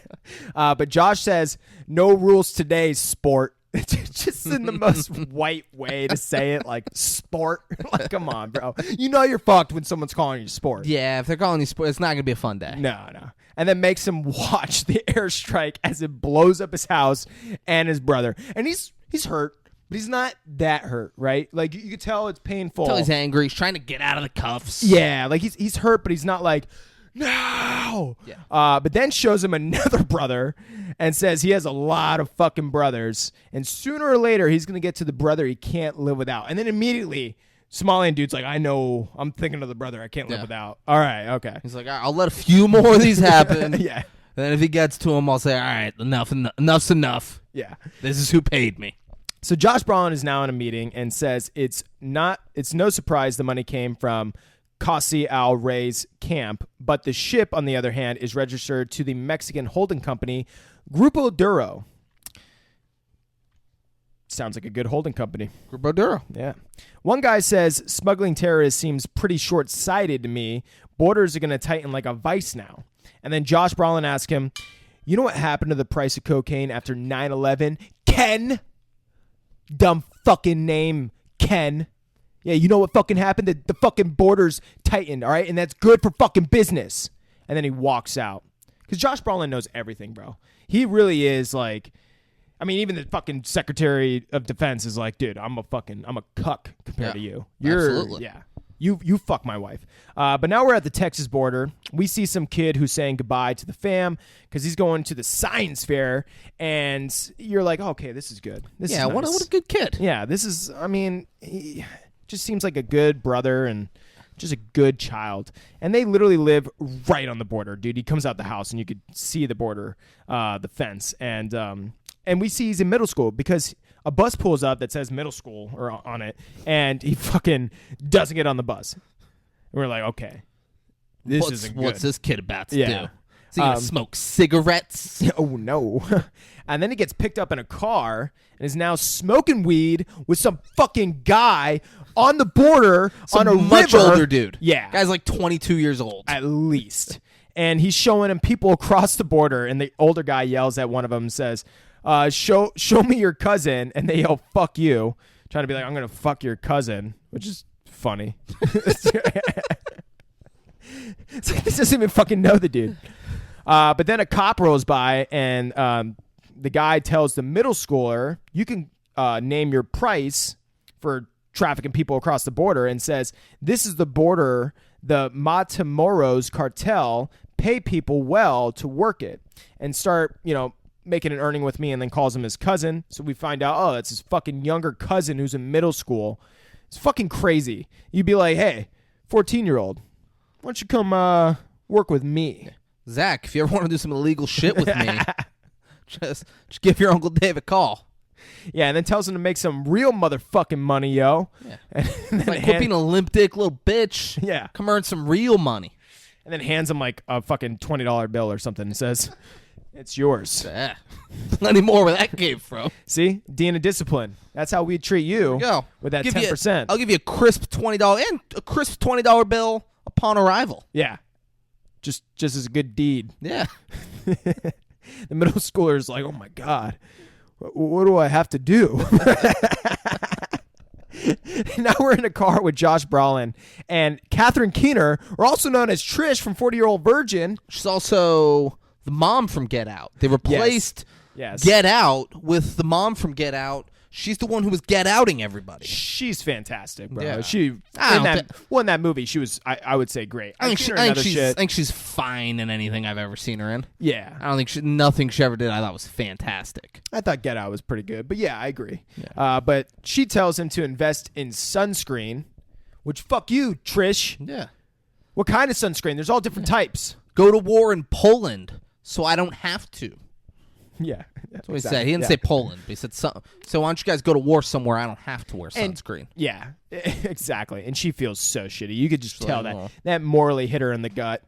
But Josh says, no rules today, sport. Just in the most white way to say it, like sport. Like, come on, bro. You know you're fucked when someone's calling you sport. Yeah, if they're calling you sport, it's not going to be a fun day. No. And then makes him watch the airstrike as it blows up his house and his brother. And he's hurt. But he's not that hurt, right? Like, you can tell it's painful. Tell he's angry. He's trying to get out of the cuffs. Yeah, like he's hurt, but he's not like, no. Yeah. But then shows him another brother and says he has a lot of fucking brothers. And sooner or later, he's going to get to the brother he can't live without. And then immediately Somalian dude's like, I know, I'm thinking of the brother I can't live without. All right, okay. He's like, all right, I'll let a few more of these happen. Yeah. Then if he gets to him, I'll say, all right, enough's enough. Yeah. This is who paid me. So Josh Brolin is now in a meeting and says it's no surprise the money came from Qasi al-Ray's camp, but the ship, on the other hand, is registered to the Mexican holding company Grupo Duro. Sounds like a good holding company. Grupo Duro. Yeah. One guy says, smuggling terrorists seems pretty short-sighted to me. Borders are going to tighten like a vice now. And then Josh Brolin asks him, you know what happened to the price of cocaine after 9/11? Ken? Dumb fucking name, Ken. Yeah, you know what fucking happened? The fucking borders tightened, all right? And that's good for fucking business. And then he walks out. Because Josh Brolin knows everything, bro. He really is like... I mean, even the fucking Secretary of Defense is like, dude, I'm a cuck compared to you. Absolutely. Yeah. You fuck my wife. But now we're at the Texas border. We see some kid who's saying goodbye to the fam because he's going to the science fair. And you're like, okay, this is good. This is nice. What a good kid. Yeah, this is, I mean, he just seems like a good brother and just a good child. And they literally live right on the border, dude. He comes out the house and you could see the border, the fence. And we see he's in middle school because a bus pulls up that says middle school or on it, and he fucking doesn't get on the bus. And we're like, okay, this isn't good. What's this kid about to do? Is he going to smoke cigarettes? Oh, no. And then he gets picked up in a car and is now smoking weed with some fucking guy on the border on a much river. older dude. Yeah. Guy's like 22 years old. At least. And he's showing him people across the border, and the older guy yells at one of them and says, show me your cousin, and they yell, fuck you, trying to be like, I'm going to fuck your cousin, which is funny. It's like, this doesn't even fucking know the dude. But then a cop rolls by, and the guy tells the middle schooler, you can name your price for trafficking people across the border, and says, this is the border, the Matamoros cartel pay people well to work it and start, making an earning with me, and then calls him his cousin. So we find out, oh, that's his fucking younger cousin who's in middle school. It's fucking crazy. You'd be like, hey, 14-year-old, why don't you come work with me? Zach, if you ever want to do some illegal shit with me, just give your Uncle Dave a call. Yeah, and then tells him to make some real motherfucking money, yo. Yeah. And like, quit being a limp dick little bitch. Yeah. Come earn some real money. And then hands him like a fucking $20 bill or something and says, it's yours. Plenty more where that came from. See? Dean of discipline. That's how we treat you with that 10%. I'll give you a crisp $20 and a crisp $20 bill upon arrival. Yeah. Just as a good deed. Yeah. The middle schooler's like, oh my God, what do I have to do? Now we're in a car with Josh Brolin and Catherine Keener, or also known as Trish from 40-Year-Old Virgin. She's also the mom from Get Out. They replaced Get Out with the mom from Get Out. She's the one who was get outing everybody. She's fantastic, bro. Yeah. In that movie, she was, I would say, great. I think she's fine in anything I've ever seen her in. Yeah. I don't think nothing she ever did I thought was fantastic. I thought Get Out was pretty good, but yeah, I agree. Yeah. But she tells him to invest in sunscreen, which, fuck you, Trish. Yeah. What kind of sunscreen? There's all different types. Go to war in Poland so I don't have to. Yeah. That's what he said. He didn't say Poland, but he said, so why don't you guys go to war somewhere I don't have to wear sunscreen? Yeah, exactly. And she feels so shitty. You could just tell that morally hit her in the gut.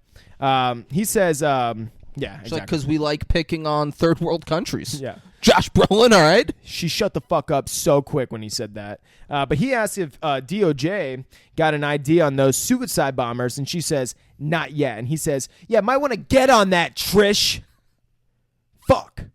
He says, exactly. Because we like picking on third world countries. Yeah. Josh Brolin, all right? She shut the fuck up so quick when he said that. But he asked if DOJ got an idea on those suicide bombers, and she says, not yet. And he says, yeah, might want to get on that, Trish. Fuck.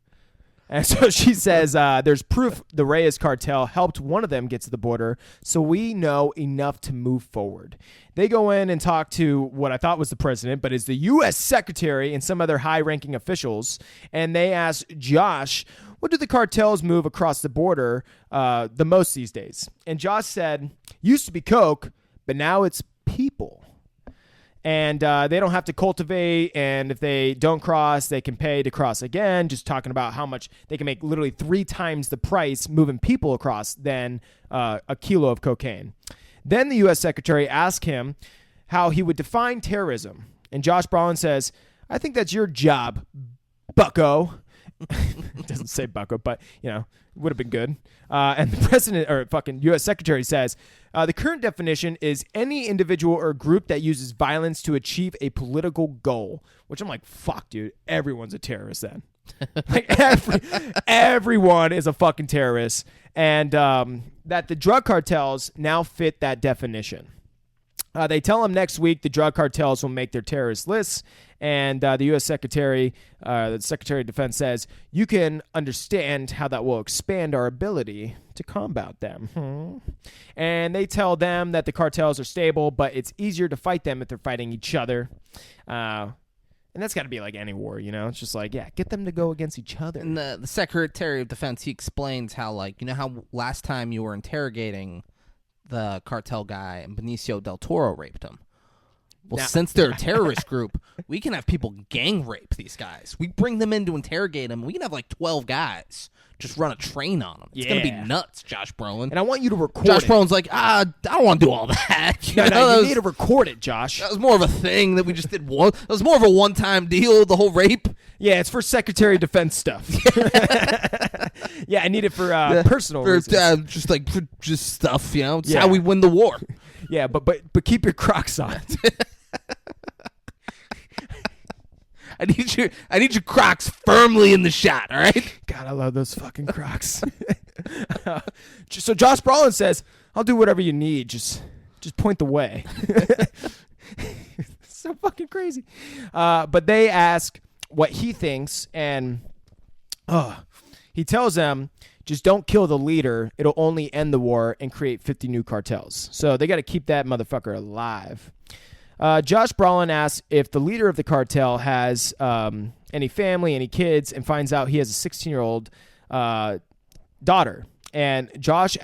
And so she says there's proof the Reyes cartel helped one of them get to the border, so we know enough to move forward. They go in and talk to what I thought was the president, but is the U.S. secretary and some other high-ranking officials, and they ask Josh, what do the cartels move across the border the most these days? And Josh said, used to be coke, but now it's people. And they don't have to cultivate, and if they don't cross, they can pay to cross again, just talking about how much they can make literally 3 times the price moving people across than a kilo of cocaine. Then the U.S. Secretary asked him how he would define terrorism. And Josh Brolin says, I think that's your job, bucko. It doesn't say bucko, but, would have been good. And the president or fucking U.S. Secretary says, the current definition is any individual or group that uses violence to achieve a political goal, which I'm like, fuck, dude, everyone's a terrorist then. Like everyone is a fucking terrorist. And that the drug cartels now fit that definition. They tell him next week the drug cartels will make their terrorist lists, and the U.S. Secretary, the Secretary of Defense says, you can understand how that will expand our ability to combat them. And they tell them that the cartels are stable, but it's easier to fight them if they're fighting each other. And that's got to be like any war, It's just like, yeah, get them to go against each other. And the Secretary of Defense, he explains how, how last time you were interrogating the cartel guy and Benicio del Toro raped him. Well, since they're a terrorist group, we can have people gang rape these guys. We bring them in to interrogate them. We can have 12 guys just run a train on them. It's going to be nuts, Josh Brolin. And I want you to record Josh Brolin's like, I don't want to do all that. You need to record it, Josh. That was more of a thing that we just did. That was more of a one-time deal, the whole rape. Yeah, it's for Secretary of Defense stuff. Yeah, I need it for personal reasons. Just stuff, It's how we win the war. Yeah, but keep your Crocs on. I need your Crocs firmly in the shot, all right? God, I love those fucking Crocs. So Josh Brolin says, I'll do whatever you need. Just point the way. So fucking crazy. But they ask what he thinks, and he tells them, just don't kill the leader. It'll only end the war and create 50 new cartels. So they got to keep that motherfucker alive. Josh Brolin asks if the leader of the cartel has any family, any kids, and finds out he has a 16-year-old daughter. And Josh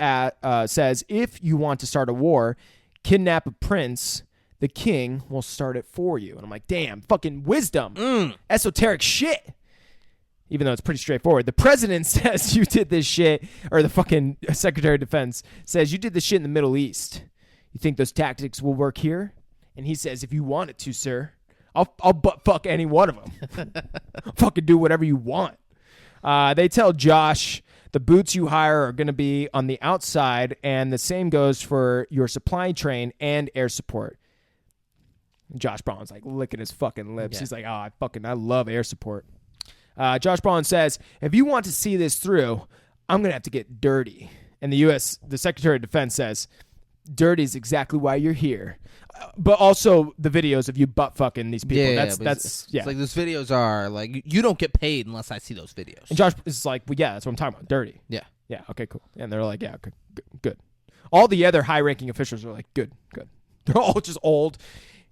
says, if you want to start a war, kidnap a prince, the king will start it for you. And I'm like, damn, fucking wisdom. Esoteric shit. Even though it's pretty straightforward. The president says you did this shit, or the fucking Secretary of Defense says you did this shit in the Middle East. You think those tactics will work here? And he says, if you want it to, sir, I'll butt fuck any one of them. Fucking do whatever you want. They tell Josh the boots you hire are going to be on the outside, and the same goes for your supply train and air support. Josh Brolin's like licking his fucking lips. Yeah. He's like, I love air support. Josh Brolin says, if you want to see this through, I'm going to have to get dirty. And the Secretary of Defense says, dirty is exactly why you're here. But also the videos of you butt fucking these people. It's like those videos are like, you don't get paid unless I see those videos. And Josh is like, well, yeah, that's what I'm talking about. Dirty. Yeah. Yeah. Okay, cool. And they're like, yeah, okay, good. All the other high ranking officials are like, good. They're all just old,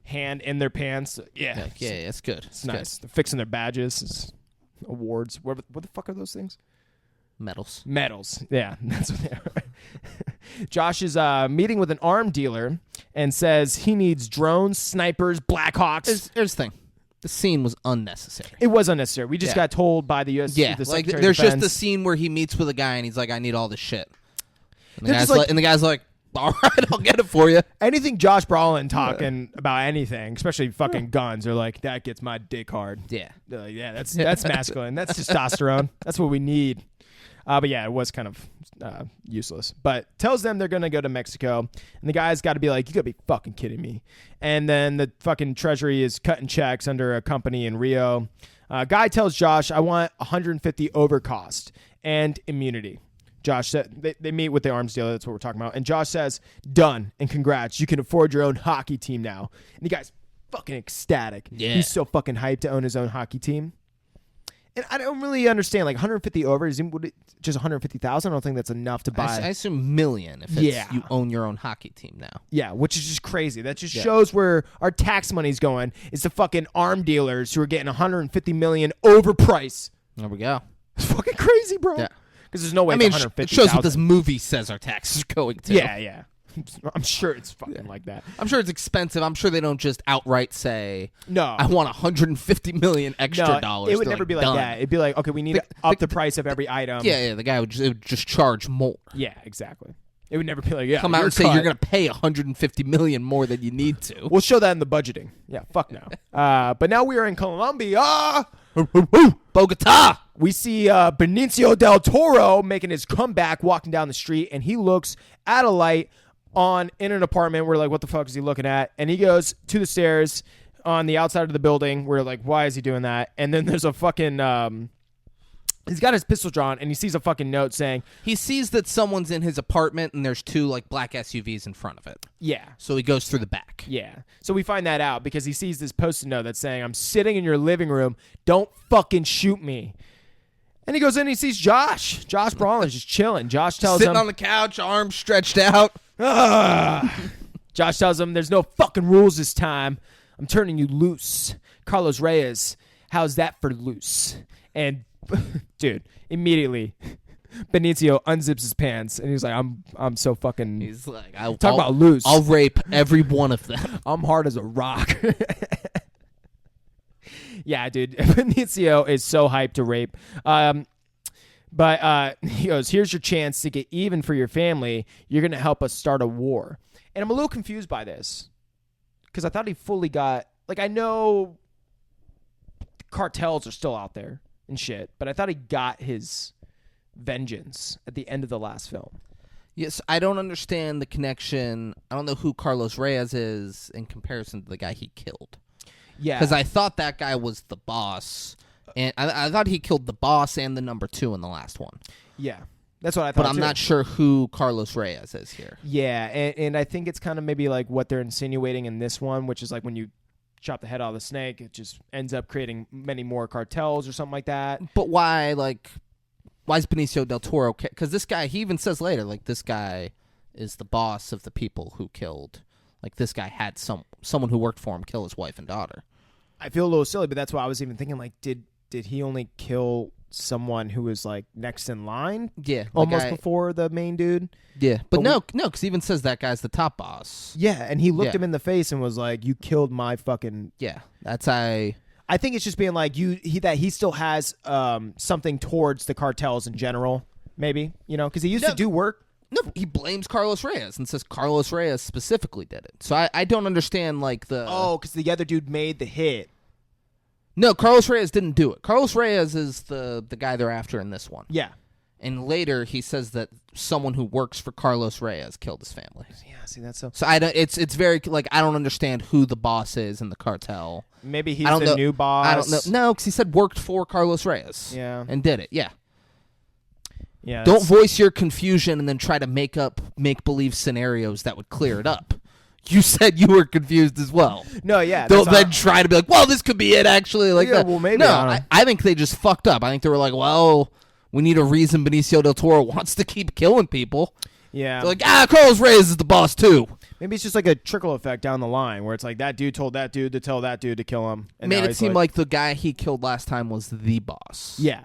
hand in their pants. Yeah. Yeah, it's good. It's nice. Good. They're fixing their badges. Awards. What the fuck are those things? Medals. Yeah, that's what they are. Josh is meeting with an arm dealer and says he needs drones, snipers, Blackhawks. Here's the thing. The scene was unnecessary. It was unnecessary. We just got told by the U.S. Yeah, the like Secretary there's of Defense. just the scene where he meets with a guy and he's like, I need all this shit. And the, guy's guy's like, all right, I'll get it for you. Anything Josh Brolin talking about anything, especially fucking guns, are like, that gets my dick hard. Yeah. They're like, yeah, that's masculine. That's testosterone. That's what we need. But yeah, it was kind of useless. But tells them they're going to go to Mexico. And the guy's got to be like, you got to be fucking kidding me. And then the fucking treasury is cutting checks under a company in Rio. Guy tells Josh, I want 150 over cost and immunity. Josh said they meet with the arms dealer. That's what we're talking about. And Josh says, done. And congrats. You can afford your own hockey team now. And the guy's fucking ecstatic. Yeah. He's so fucking hyped to own his own hockey team. And I don't really understand, like 150 over, would it just 150,000? I don't think that's enough to buy. I assume million if you own your own hockey team now. Yeah, which is just crazy. That just shows where our tax money's going. It's the fucking arm dealers who are getting 150 million overpriced. There we go. It's fucking crazy, bro. Yeah. Because there's no way. I mean, it shows what this movie says our taxes are going to. Yeah. I'm sure it's fucking like that. I'm sure it's expensive. I'm sure they don't just outright say, no, I want 150 million extra dollars. It would never be like that. It'd be like, okay, we need to up the price of every item. Yeah, the guy would just charge more. Yeah, exactly. It would never be like, yeah, come out you're and say cut. you're going to pay $150 million more than you need to. We'll show that in the budgeting. Yeah, fuck no. But now we are in Colombia. Bogota. We see Benicio del Toro making his comeback, walking down the street, and he looks at a light in an apartment. We're like, what the fuck is he looking at? And he goes to the stairs on the outside of the building. We're like, why is he doing that? And then there's a fucking... he's got his pistol drawn, and he sees a fucking note saying... He sees that someone's in his apartment, and there's 2 like black SUVs in front of it. Yeah. So he goes through the back. Yeah. So we find that out because he sees this post-it note that's saying, I'm sitting in your living room. Don't fucking shoot me. And he goes in and he sees Josh. Josh Brawler's just chilling. Josh tells Sitting him... on the couch, arms stretched out. Josh tells him, there's no fucking rules this time. I'm turning you loose. Carlos Reyes, how's that for loose? And... dude, immediately Benicio unzips his pants and he's like, I'm so fucking... He's like, talk about loose. I'll rape every one of them. I'm hard as a rock. Yeah, dude. Benicio is so hyped to rape. But he goes, here's your chance to get even for your family. You're going to help us start a war. And I'm a little confused by this because I thought he fully got... Like, I know cartels are still out there and shit, but I thought he got his vengeance at the end of the last film. Yes, I don't understand the connection. I don't know who Carlos Reyes is in comparison to the guy he killed. Yeah. Because I thought that guy was the boss, and I thought he killed the boss and the number 2 in the last one. Yeah. That's what I thought, but I'm not sure who Carlos Reyes is here. Yeah, and I think it's kind of maybe like what they're insinuating in this one, which is like when you chop the head off the snake, it just ends up creating many more cartels or something like that. But why is Benicio del Toro? Because this guy, he even says later, like, this guy is the boss of the people who killed. Like, this guy had someone who worked for him kill his wife and daughter. I feel a little silly, but that's why I was even thinking, like, did he only kill someone who was, like, next in line? Yeah. Almost before the main dude? Yeah. But no, because he even says that guy's the top boss. Yeah, and he looked him in the face and was like, you killed my fucking... Yeah, I think it's just being like, he still has something towards the cartels in general, maybe, you know, because he used to do work. No, he blames Carlos Reyes and says Carlos Reyes specifically did it. So I don't understand, like, the... Oh, because the other dude made the hit. No, Carlos Reyes didn't do it. Carlos Reyes is the guy they're after in this one. Yeah. And later he says that someone who works for Carlos Reyes killed his family. Yeah, see, that's so... So it's very, like, I don't understand who the boss is in the cartel. Maybe he's the new boss. I don't know. No, because he said worked for Carlos Reyes. Yeah. And did it, yeah. Yeah. Don't voice your confusion and then try to make make-believe scenarios that would clear it up. You said you were confused as well. No, yeah. Don't then try to be like, well, this could be it, actually. Like, yeah, well, maybe. No, I think they just fucked up. I think they were like, well, we need a reason Benicio del Toro wants to keep killing people. Yeah. They're like, Carlos Reyes is the boss, too. Maybe it's just like a trickle effect down the line where it's like that dude told that dude to tell that dude to kill him. And made it seem like the guy he killed last time was the boss. Yeah.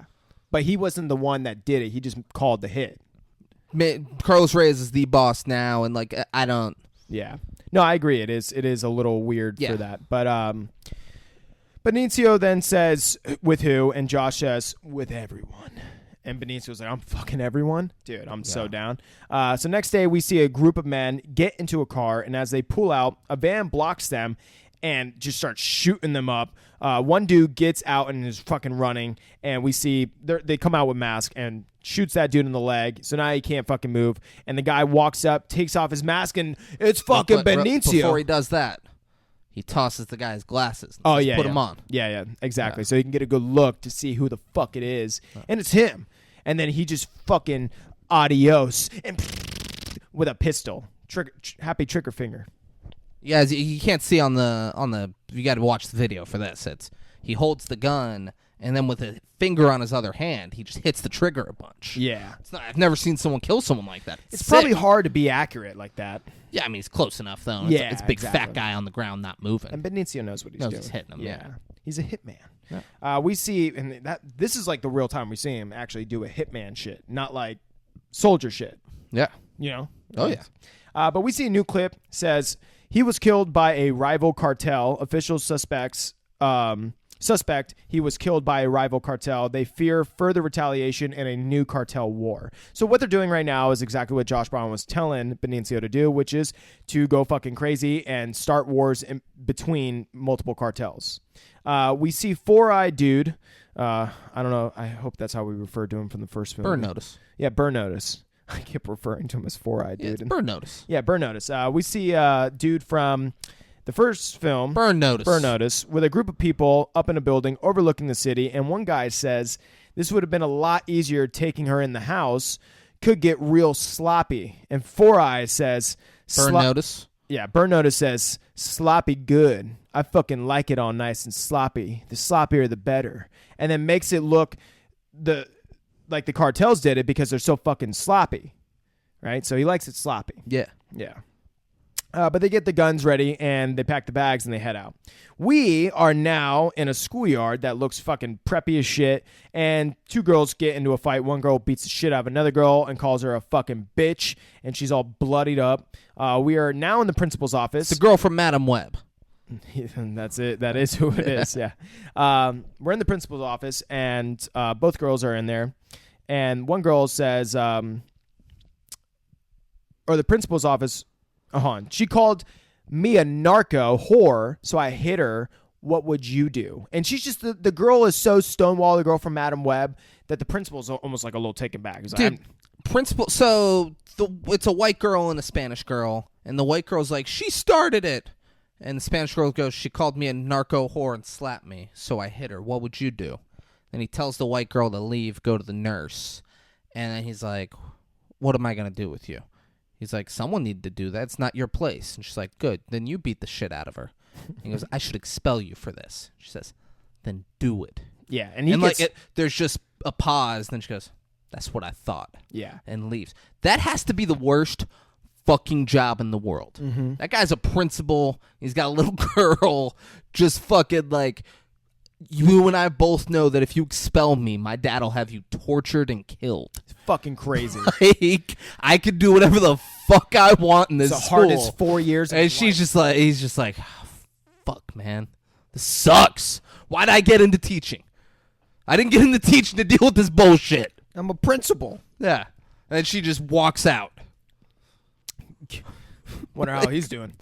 But he wasn't the one that did it. He just called the hit. Carlos Reyes is the boss now, and, like, I don't... Yeah. No, I agree. It is a little weird for that. But Benicio then says, with who? And Josh says, with everyone. And Benicio's like, I'm fucking everyone? Dude, I'm so down. So next day, we see a group of men get into a car, and as they pull out, a van blocks them and just starts shooting them up. One dude gets out and is fucking running, and we see they come out with masks and shoots that dude in the leg. So now he can't fucking move. And the guy walks up, takes off his mask, and it's fucking Benicio. Before he does that, he tosses the guy's glasses. Oh, yeah. Put them on. Yeah, exactly. So he can get a good look to see who the fuck it is. And it's him. And then he just fucking adios and with a pistol. Happy trigger finger. Yeah, you can't see on the. You got to watch the video for this. He holds the gun, and then with a finger on his other hand, he just hits the trigger a bunch. Yeah, I've never seen someone kill someone like that. It's probably hard to be accurate like that. Yeah, I mean, he's close enough though. Yeah, it's a big fat guy on the ground not moving. And Benicio knows what he's doing. He's hitting him. Yeah, he's a hitman. Yeah. We see, and this is like the real time we see him actually do a hitman shit, not like soldier shit. Yeah, you know. Oh yeah. But we see a new clip says he was killed by a rival cartel. Official suspects suspect. He was killed by a rival cartel. They fear further retaliation and a new cartel war. So what they're doing right now is exactly what Josh Brolin was telling Benicio to do, which is to go fucking crazy and start wars in between multiple cartels. We see Four-Eyed Dude. I don't know. I hope that's how we referred to him from the first film. Burn Notice. Yeah, Burn Notice. I kept referring to him as Four-Eyed Dude. Yeah, Burn Notice. Yeah, Burn Notice. We see dude from the first film, Burn Notice, with a group of people up in a building overlooking the city, and one guy says, this would have been a lot easier taking her in the house, could get real sloppy. And Four Eyes says... Burn Notice? Yeah, Burn Notice says, sloppy good. I fucking like it all nice and sloppy. The sloppier, the better. And then makes it look like the cartels did it because they're so fucking sloppy, right? So he likes it sloppy. Yeah. Yeah. But they get the guns ready, and they pack the bags, and they head out. We are now in a schoolyard that looks fucking preppy as shit, and two girls get into a fight. One girl beats the shit out of another girl and calls her a fucking bitch, and she's all bloodied up. We are now in the principal's office. It's the girl from Madam Web. That's it. That is who it is, yeah. We're in the principal's office, and both girls are in there. And one girl says, or the principal's office... She called me a narco whore, so I hit her. What would you do? And she's just the girl is so stonewall, the girl from Madam Web, that the principal's almost like a little taken back. He's like, Dude, principal. So it's a white girl and a Spanish girl, and the white girl's like, she started it, and the Spanish girl goes, she called me a narco whore and slapped me, so I hit her. What would you do? And he tells the white girl to leave, go to the nurse, and then he's like, what am I gonna do with you? He's like, someone needed to do that. It's not your place. And she's like, good. Then you beat the shit out of her. And he goes, I should expel you for this. She says, then do it. Yeah. And there's just a pause. Then she goes, that's what I thought. Yeah. And leaves. That has to be the worst fucking job in the world. Mm-hmm. That guy's a principal. He's got a little girl just fucking like, you and I both know that if you expel me, my dad will have you tortured and killed. It's fucking crazy. Like, I could do whatever the fuck I want in this it's the school. hardest 4 years of And his she's life. just like, he's just like, oh, fuck, man. This sucks. Why'd I get into teaching? I didn't get into teaching to deal with this bullshit. I'm a principal. Yeah. And then she just walks out. Wonder how he's doing.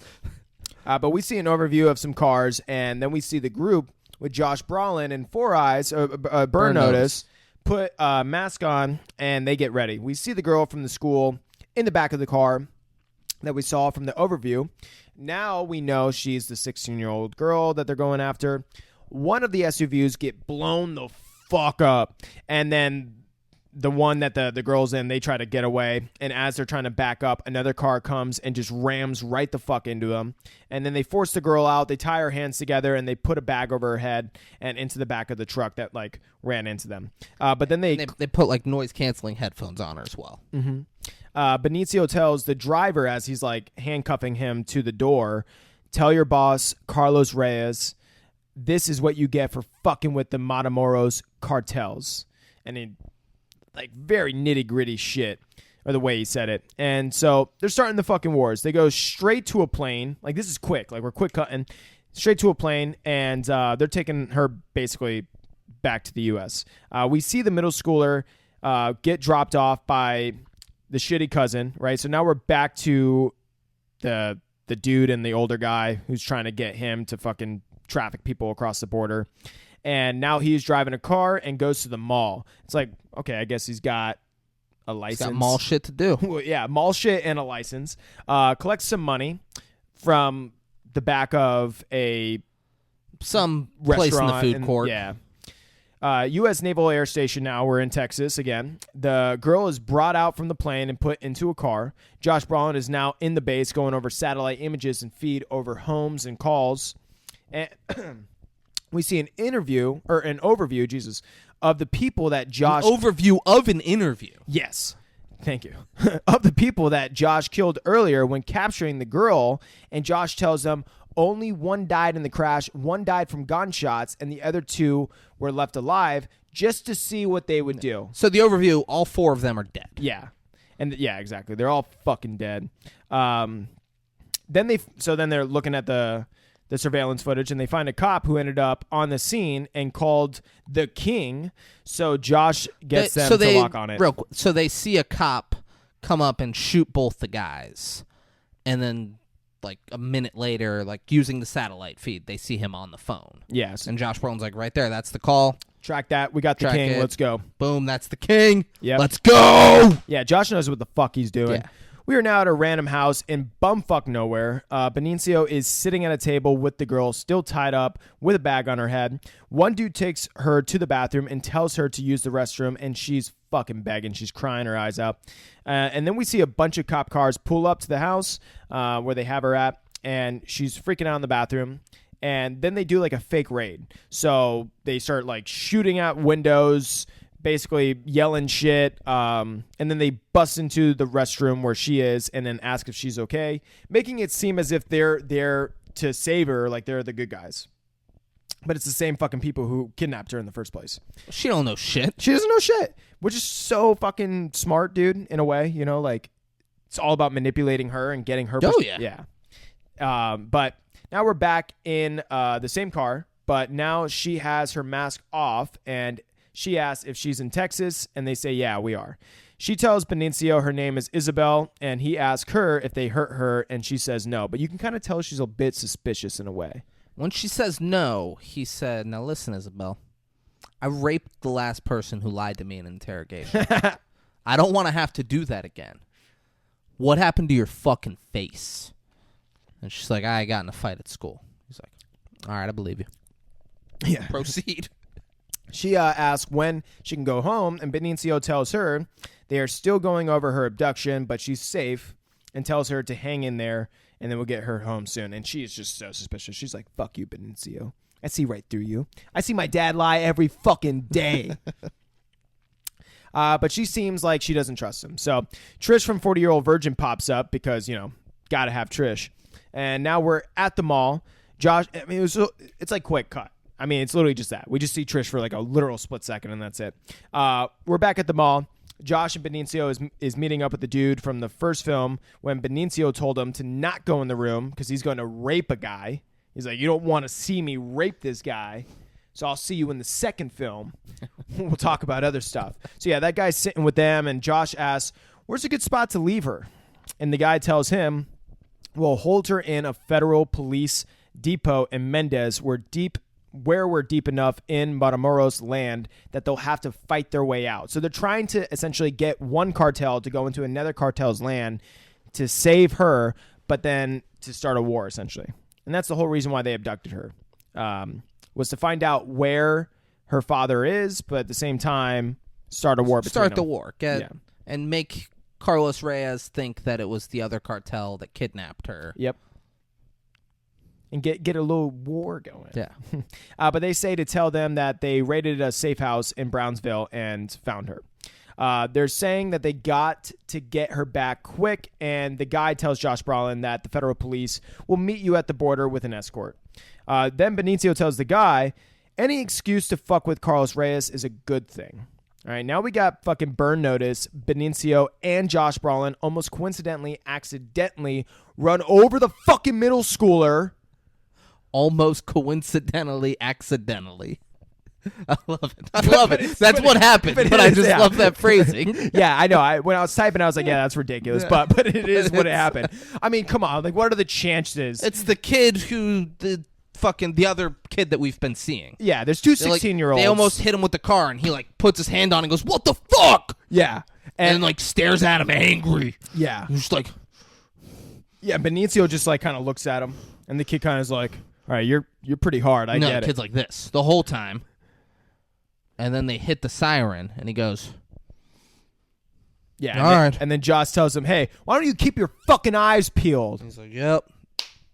But we see an overview of some cars, and then we see the group with Josh Brolin and Four Eyes, Burn Notice, put a mask on, and they get ready. We see the girl from the school in the back of the car that we saw from the overview. Now we know she's the 16-year-old girl that they're going after. One of the SUVs get blown the fuck up, and then the one that the girl's in, they try to get away, and as they're trying to back up, another car comes and just rams right the fuck into them, and then they force the girl out, they tie her hands together, and they put a bag over her head and into the back of the truck that, like, ran into them. But then they put, like, noise-canceling headphones on her as well. Mm-hmm. Benicio tells the driver, as he's, like, handcuffing him to the door, tell your boss, Carlos Reyes, this is what you get for fucking with the Matamoros cartels. And he... like very nitty gritty shit, or the way he said it. And so they're starting the fucking wars. They go straight to a plane. Like, this is quick. Like, we're quick cutting straight to a plane, and they're taking her basically back to the U.S. We see the middle schooler get dropped off by the shitty cousin, right? So now we're back to the dude and the older guy who's trying to get him to fucking traffic people across the border. And now he's driving a car and goes to the mall. It's like, okay, I guess he's got a license. He's got mall shit to do. Well, yeah, mall shit and a license. Collects some money from the back of some restaurant place in the food court. Yeah. U.S. Naval Air Station now. We're in Texas again. The girl is brought out from the plane and put into a car. Josh Brolin is now in the base going over satellite images and feed over homes and calls. And... we see an overview, Jesus, of the people that Josh... An overview of an interview. Yes. Thank you. Of the people that Josh killed earlier when capturing the girl, and Josh tells them only one died in the crash, one died from gunshots, and the other two were left alive just to see what they would do. So the overview, all four of them are dead. Yeah. Yeah, exactly. They're all fucking dead. Then they're looking at the the surveillance footage, and they find a cop who ended up on the scene and called the king. So Josh gets them to lock on it. So they see a cop come up and shoot both the guys, and then like a minute later, like using the satellite feed, they see him on the phone. Yes. And Josh Brolin's like, right there, that's the call. Track that. We got the king. It. Let's go. Boom, that's the king. Yep. Let's go. Yeah, Josh knows what the fuck he's doing. Yeah. We are now at a random house in bumfuck nowhere. Benicio is sitting at a table with the girl, still tied up with a bag on her head. One dude takes her to the bathroom and tells her to use the restroom, and she's fucking begging. She's crying her eyes out. And then we see a bunch of cop cars pull up to the house where they have her at, and she's freaking out in the bathroom. And then they do like a fake raid. So they start like shooting out windows, basically yelling shit, and then they bust into the restroom where she is and then ask if she's okay, making it seem as if they're there to save her, like they're the good guys. But it's the same fucking people who kidnapped her in the first place. She don't know shit. She doesn't know shit, which is so fucking smart, dude, in a way. You know, like it's all about manipulating her and getting her. Oh, yeah. Yeah. But now we're back in the same car, but now she has her mask off, and she asks if she's in Texas, and they say, yeah, we are. She tells Benicio her name is Isabel, and he asks her if they hurt her, and she says no. But you can kind of tell she's a bit suspicious in a way. When she says no, he said, now listen, Isabel, I raped the last person who lied to me in an interrogation. I don't want to have to do that again. What happened to your fucking face? And she's like, I got in a fight at school. He's like, all right, I believe you. Yeah. Proceed. She asks when she can go home, and Benicio tells her they are still going over her abduction, but she's safe, and tells her to hang in there, and then we'll get her home soon. And she is just so suspicious. She's like, fuck you, Benicio. I see right through you. I see my dad lie every fucking day. But she seems like she doesn't trust him. So Trish from 40-Year-Old Virgin pops up because, you know, gotta have Trish. And now we're at the mall. Josh, I mean, it's like quick cut. I mean, it's literally just that. We just see Trish for like a literal split second, and that's it. We're back at the mall. Josh and Benicio is meeting up with the dude from the first film when Benicio told him to not go in the room because he's going to rape a guy. He's like, you don't want to see me rape this guy, so I'll see you in the second film. We'll talk about other stuff. So, yeah, that guy's sitting with them, and Josh asks, where's a good spot to leave her? And the guy tells him, we'll hold her in a federal police depot in Mendez where we're deep enough in Matamoros land that they'll have to fight their way out. So they're trying to essentially get one cartel to go into another cartel's land to save her, but then to start a war, essentially. And that's the whole reason why they abducted her, was to find out where her father is, but at the same time, start a war between them. Start the war. And make Carlos Reyes think that it was the other cartel that kidnapped her. Yep. And get a little war going. Yeah. But they say to tell them that they raided a safe house in Brownsville and found her. They're saying that they got to get her back quick, and the guy tells Josh Brolin that the federal police will meet you at the border with an escort. Then Benicio tells the guy, any excuse to fuck with Carlos Reyes is a good thing. All right, now we got fucking burn notice. Benicio and Josh Brolin almost coincidentally, accidentally run over the fucking middle schooler. Almost coincidentally, accidentally. I love it. I love it. That's what happened, but I just love that phrasing. Yeah, I know. When I was typing, I was like, yeah, that's ridiculous, but it is what it happened. I mean, come on. Like, what are the chances? It's the kid the other kid that we've been seeing. Yeah, there's two 16-year-olds. They almost hit him with the car, and he, like, puts his hand on and goes, what the fuck? Yeah. And like, stares at him angry. Yeah. He's just like... Yeah, Benicio just, like, kind of looks at him, and the kid kind of is like, all right, you're pretty hard. I get it. The kid's like this the whole time. And then they hit the siren, and he goes... Yeah, all right. And then Josh tells him, hey, why don't you keep your fucking eyes peeled? He's like, yep.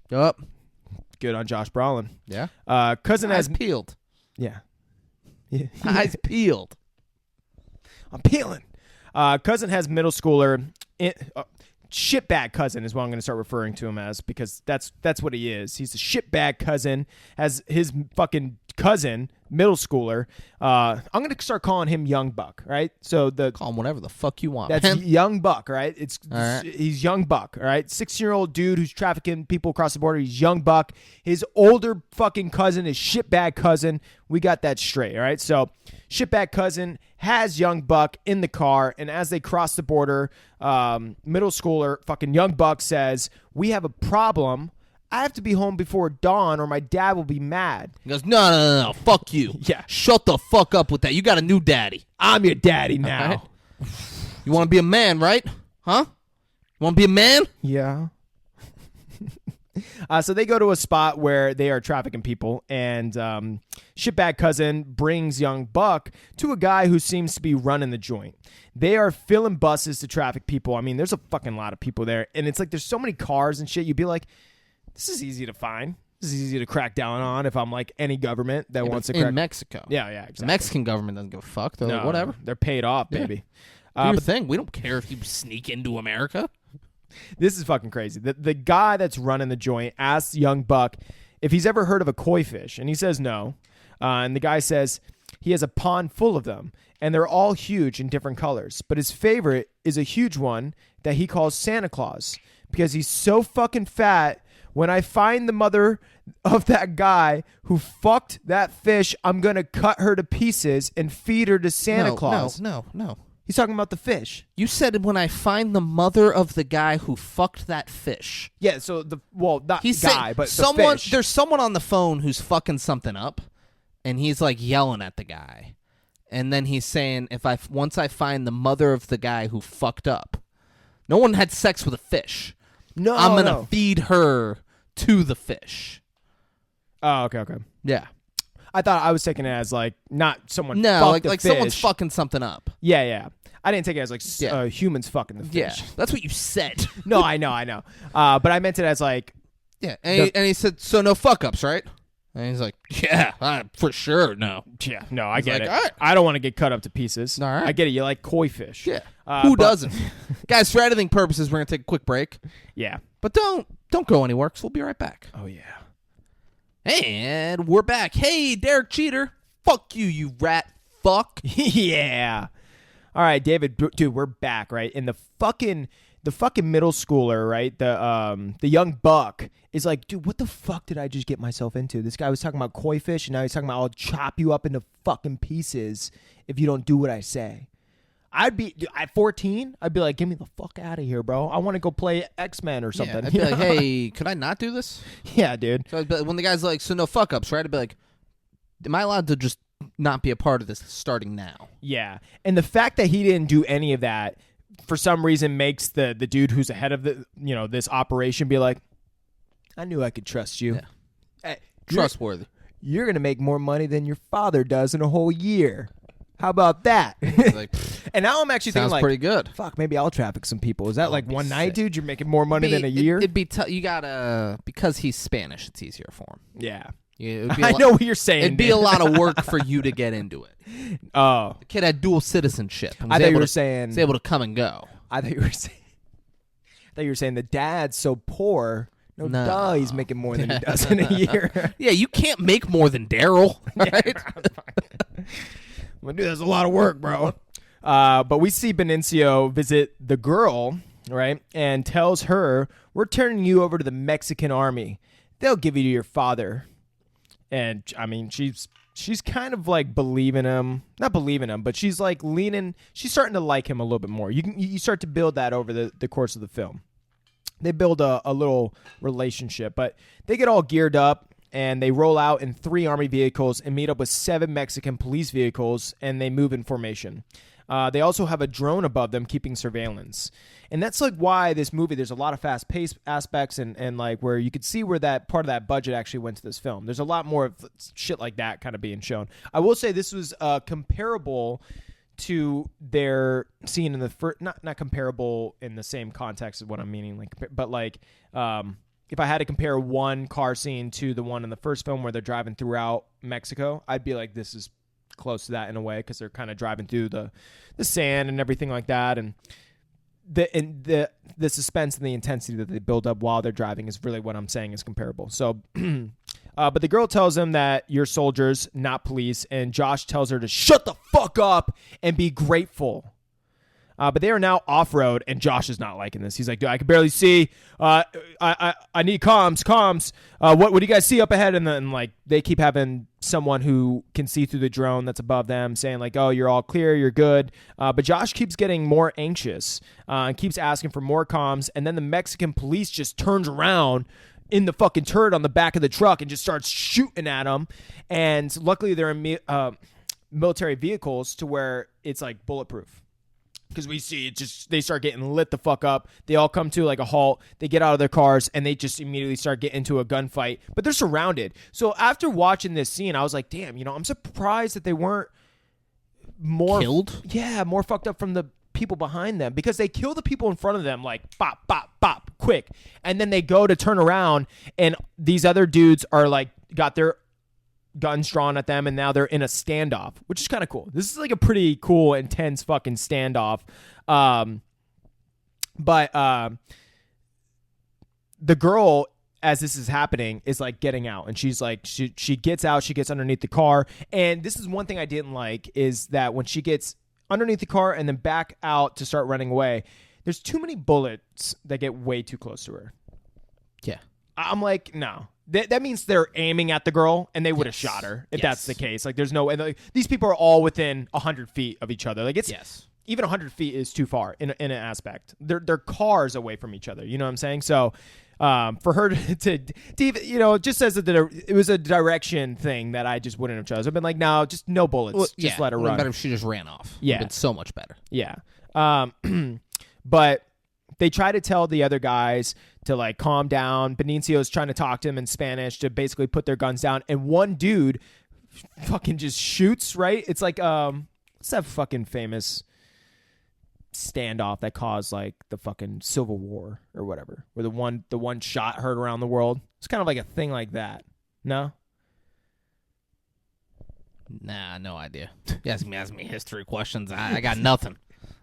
Good on Josh Brolin. Yeah. Cousin eyes has... peeled. Yeah. Eyes peeled. I'm peeling. Cousin has middle schooler... shitbag cousin is what I'm going to start referring to him as, because that's what he is. He's a shitbag cousin. Has his fucking cousin, middle schooler. I'm going to start calling him Young Buck, right? So Call him whatever the fuck you want. that's man. Young Buck, right? All right. He's Young Buck, all right? 16-year-old dude who's trafficking people across the border. He's Young Buck. His older fucking cousin is shitbag cousin. We got that straight, all right? So shitbag cousin has Young Buck in the car, and as they cross the border, middle schooler fucking Young Buck says, "We have a problem. I have to be home before dawn or my dad will be mad." He goes, no, fuck you. Yeah. Shut the fuck up with that. You got a new daddy. I'm your daddy now. Right. You want to be a man, right? Huh? You want to be a man? Yeah. So they go to a spot where they are trafficking people, and shitbag cousin brings Young Buck to a guy who seems to be running the joint. They are filling buses to traffic people. I mean, there's a fucking lot of people there, and it's like there's so many cars and shit. You'd be like, this is easy to find. This is easy to crack down on if I'm like any government that wants to crack. In Mexico. Yeah, exactly. The Mexican government doesn't give a fuck. They're like, whatever. They're paid off, baby. Do your thing. We don't care if you sneak into America. This is fucking crazy. The guy that's running the joint asks Young Buck if he's ever heard of a koi fish, and he says no. And the guy says he has a pond full of them, and they're all huge in different colors. But his favorite is a huge one that he calls Santa Claus because he's so fucking fat. When I find the mother of that guy who fucked that fish, I'm going to cut her to pieces and feed her to Santa Claus. No. He's talking about the fish. You said when I find the mother of the guy who fucked that fish. Yeah, so not He's guy, saying but someone. the fish. There's someone on the phone who's fucking something up, and he's like yelling at the guy, and then he's saying, once I find the mother of the guy who fucked up, no one had sex with a fish. No, I'm gonna feed her to the fish. Oh, okay. Yeah. I thought I was taking it as like not someone. No, fucked like fish. someone's fucking something up. Yeah. I didn't take it as like humans fucking the fish. Yeah, that's what you said. No, I know. But I meant it as like. Yeah, and he said, so no fuck ups, right? And he's like, yeah, for sure, no. Yeah, no, I get like, it. all right. I don't want to get cut up to pieces. All right. I get it. You like koi fish. Yeah. Who but- doesn't? Guys, for editing purposes, we're gonna take a quick break, Yeah. but don't go anywhere, because we'll be right back. Oh yeah. And we're back. Hey, Derek Cheater. Fuck you, you rat fuck. Yeah. All right, David, dude, we're back, right? And the fucking middle schooler, right? The young buck is like, dude, what the fuck did I just get myself into? This guy was talking about koi fish, and now he's talking about I'll chop you up into fucking pieces if you don't do what I say. I'd be at 14. I'd be like, get me the fuck out of here, bro. I want to go play X-Men or something. Yeah, I'd be like, hey, could I not do this? Yeah, dude. So when the guy's like, so no fuck ups, right? I'd be like, am I allowed to just not be a part of this starting now? Yeah, and the fact that he didn't do any of that for some reason makes the dude who's ahead of this operation be like, I knew I could trust you. Yeah. Hey, Trustworthy. You're gonna make more money than your father does in a whole year. How about that? Like, And now I'm actually thinking sounds like, pretty good. fuck, maybe I'll traffic some people. Is that like be one night, sick. dude? You're making more money than a year? It'd be you gotta, because he's Spanish, it's easier for him. Yeah. It'd be I know what you're saying. It'd be dude. a lot of work for you to get into it. Oh. The kid had dual citizenship. I thought you were saying. He's able to come and go. I thought you were saying the dad's so poor. No, duh, he's making more than he does in a year. Yeah, you can't make more than Daryl, right? Dude, that's a lot of work, bro. But we see Benicio visit the girl, right, and tells her, we're turning you over to the Mexican army. They'll give you to your father. And, I mean, she's kind of like believing him. Not believing him, but she's like leaning. She's starting to like him a little bit more. You start to build that over the course of the film. They build a little relationship, but they get all geared up. And they roll out in 3 army vehicles and meet up with 7 Mexican police vehicles, and they move in formation. They also have a drone above them keeping surveillance. And that's like why this movie, there's a lot of fast-paced aspects and like where you could see where that part of that budget actually went to this film. There's a lot more of shit like that kind of being shown. I will say this was comparable to their scene in the first, not comparable in the same context of what I'm meaning, like, but like, if I had to compare one car scene to the one in the first film where they're driving throughout Mexico, I'd be like, this is close to that in a way because they're kind of driving through the sand and everything like that. And the suspense and the intensity that they build up while they're driving is really what I'm saying is comparable. So But the girl tells him that you're soldiers, not police, and Josh tells her to shut the fuck up and be grateful. But they are now off-road, and Josh is not liking this. He's like, dude, I can barely see. I need comms. What do you guys see up ahead? And then like they keep having someone who can see through the drone that's above them saying like, oh, you're all clear, you're good. But Josh keeps getting more anxious and keeps asking for more comms. And then the Mexican police just turns around in the fucking turret on the back of the truck and just starts shooting at him. And luckily they're in military vehicles to where it's like bulletproof. Because we see it just, they start getting lit the fuck up. They all come to like a halt. They get out of their cars and they just immediately start getting into a gunfight. But they're surrounded. So after watching this scene, I was like, damn, I'm surprised that they weren't more killed. Yeah, more fucked up from the people behind them, because they kill the people in front of them like bop, bop, bop, quick. And then they go to turn around and these other dudes are like got their guns drawn at them, and now they're in a standoff, which is kind of cool. This is like a pretty cool, intense fucking standoff. But the girl, as this is happening, is like getting out, and she's like, she gets out, she gets underneath the car. And this is one thing I didn't like, is that when she gets underneath the car and then back out to start running away, there's too many bullets that get way too close to her. Yeah. I'm like, no. That means they're aiming at the girl, and they would have shot her if that's the case. Like, there's no way. Like, these people are all within 100 feet of each other. Like, it's even 100 feet is too far in an aspect. They're cars away from each other. You know what I'm saying? So, for her to it just says that it was a direction thing that I just wouldn't have chosen. I've been like, no, just no bullets. Well, just let her run. Better if she just ran off. Yeah, it's so much better. Yeah. But they try to tell the other guys to like calm down. Benicio's trying to talk to him in Spanish to basically put their guns down. And one dude fucking just shoots, right? It's like, what's that fucking famous standoff that caused like the fucking Civil War or whatever, where the one shot heard around the world? It's kind of like a thing like that. No? Nah, no idea. You ask me history questions. I got nothing.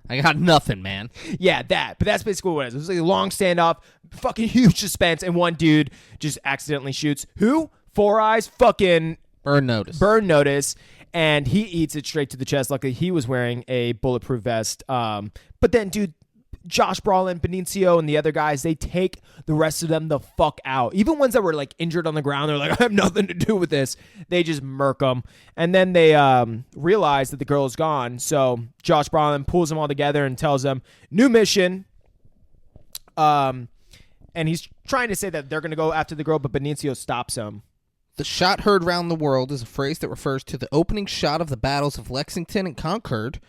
I got nothing, man. Yeah, that. But that's basically what it is. It was like a long standoff, fucking huge suspense, and one dude just accidentally shoots. Who? Four Eyes? Fucking Burn notice. And he eats it straight to the chest. Luckily, he was wearing a bulletproof vest. But then, dude, Josh Brolin, Benicio, and the other guys, they take the rest of them the fuck out. Even ones that were like injured on the ground, they're like, I have nothing to do with this. They just murk them. And then they realize that the girl is gone. So Josh Brolin pulls them all together and tells them, new mission. And he's trying to say that they're going to go after the girl, but Benicio stops him. The shot heard round the world is a phrase that refers to the opening shot of the battles of Lexington and Concord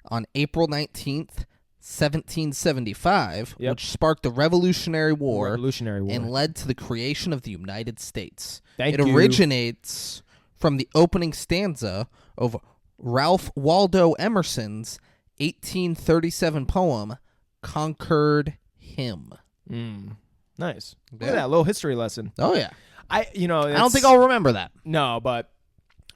on April 19th, 1775, which sparked the Revolutionary War and led to the creation of the United States. It originates from the opening stanza of Ralph Waldo Emerson's 1837 poem, Concord Hymn. Nice. Look at that little history lesson. Oh, yeah. I don't think I'll remember that. No, but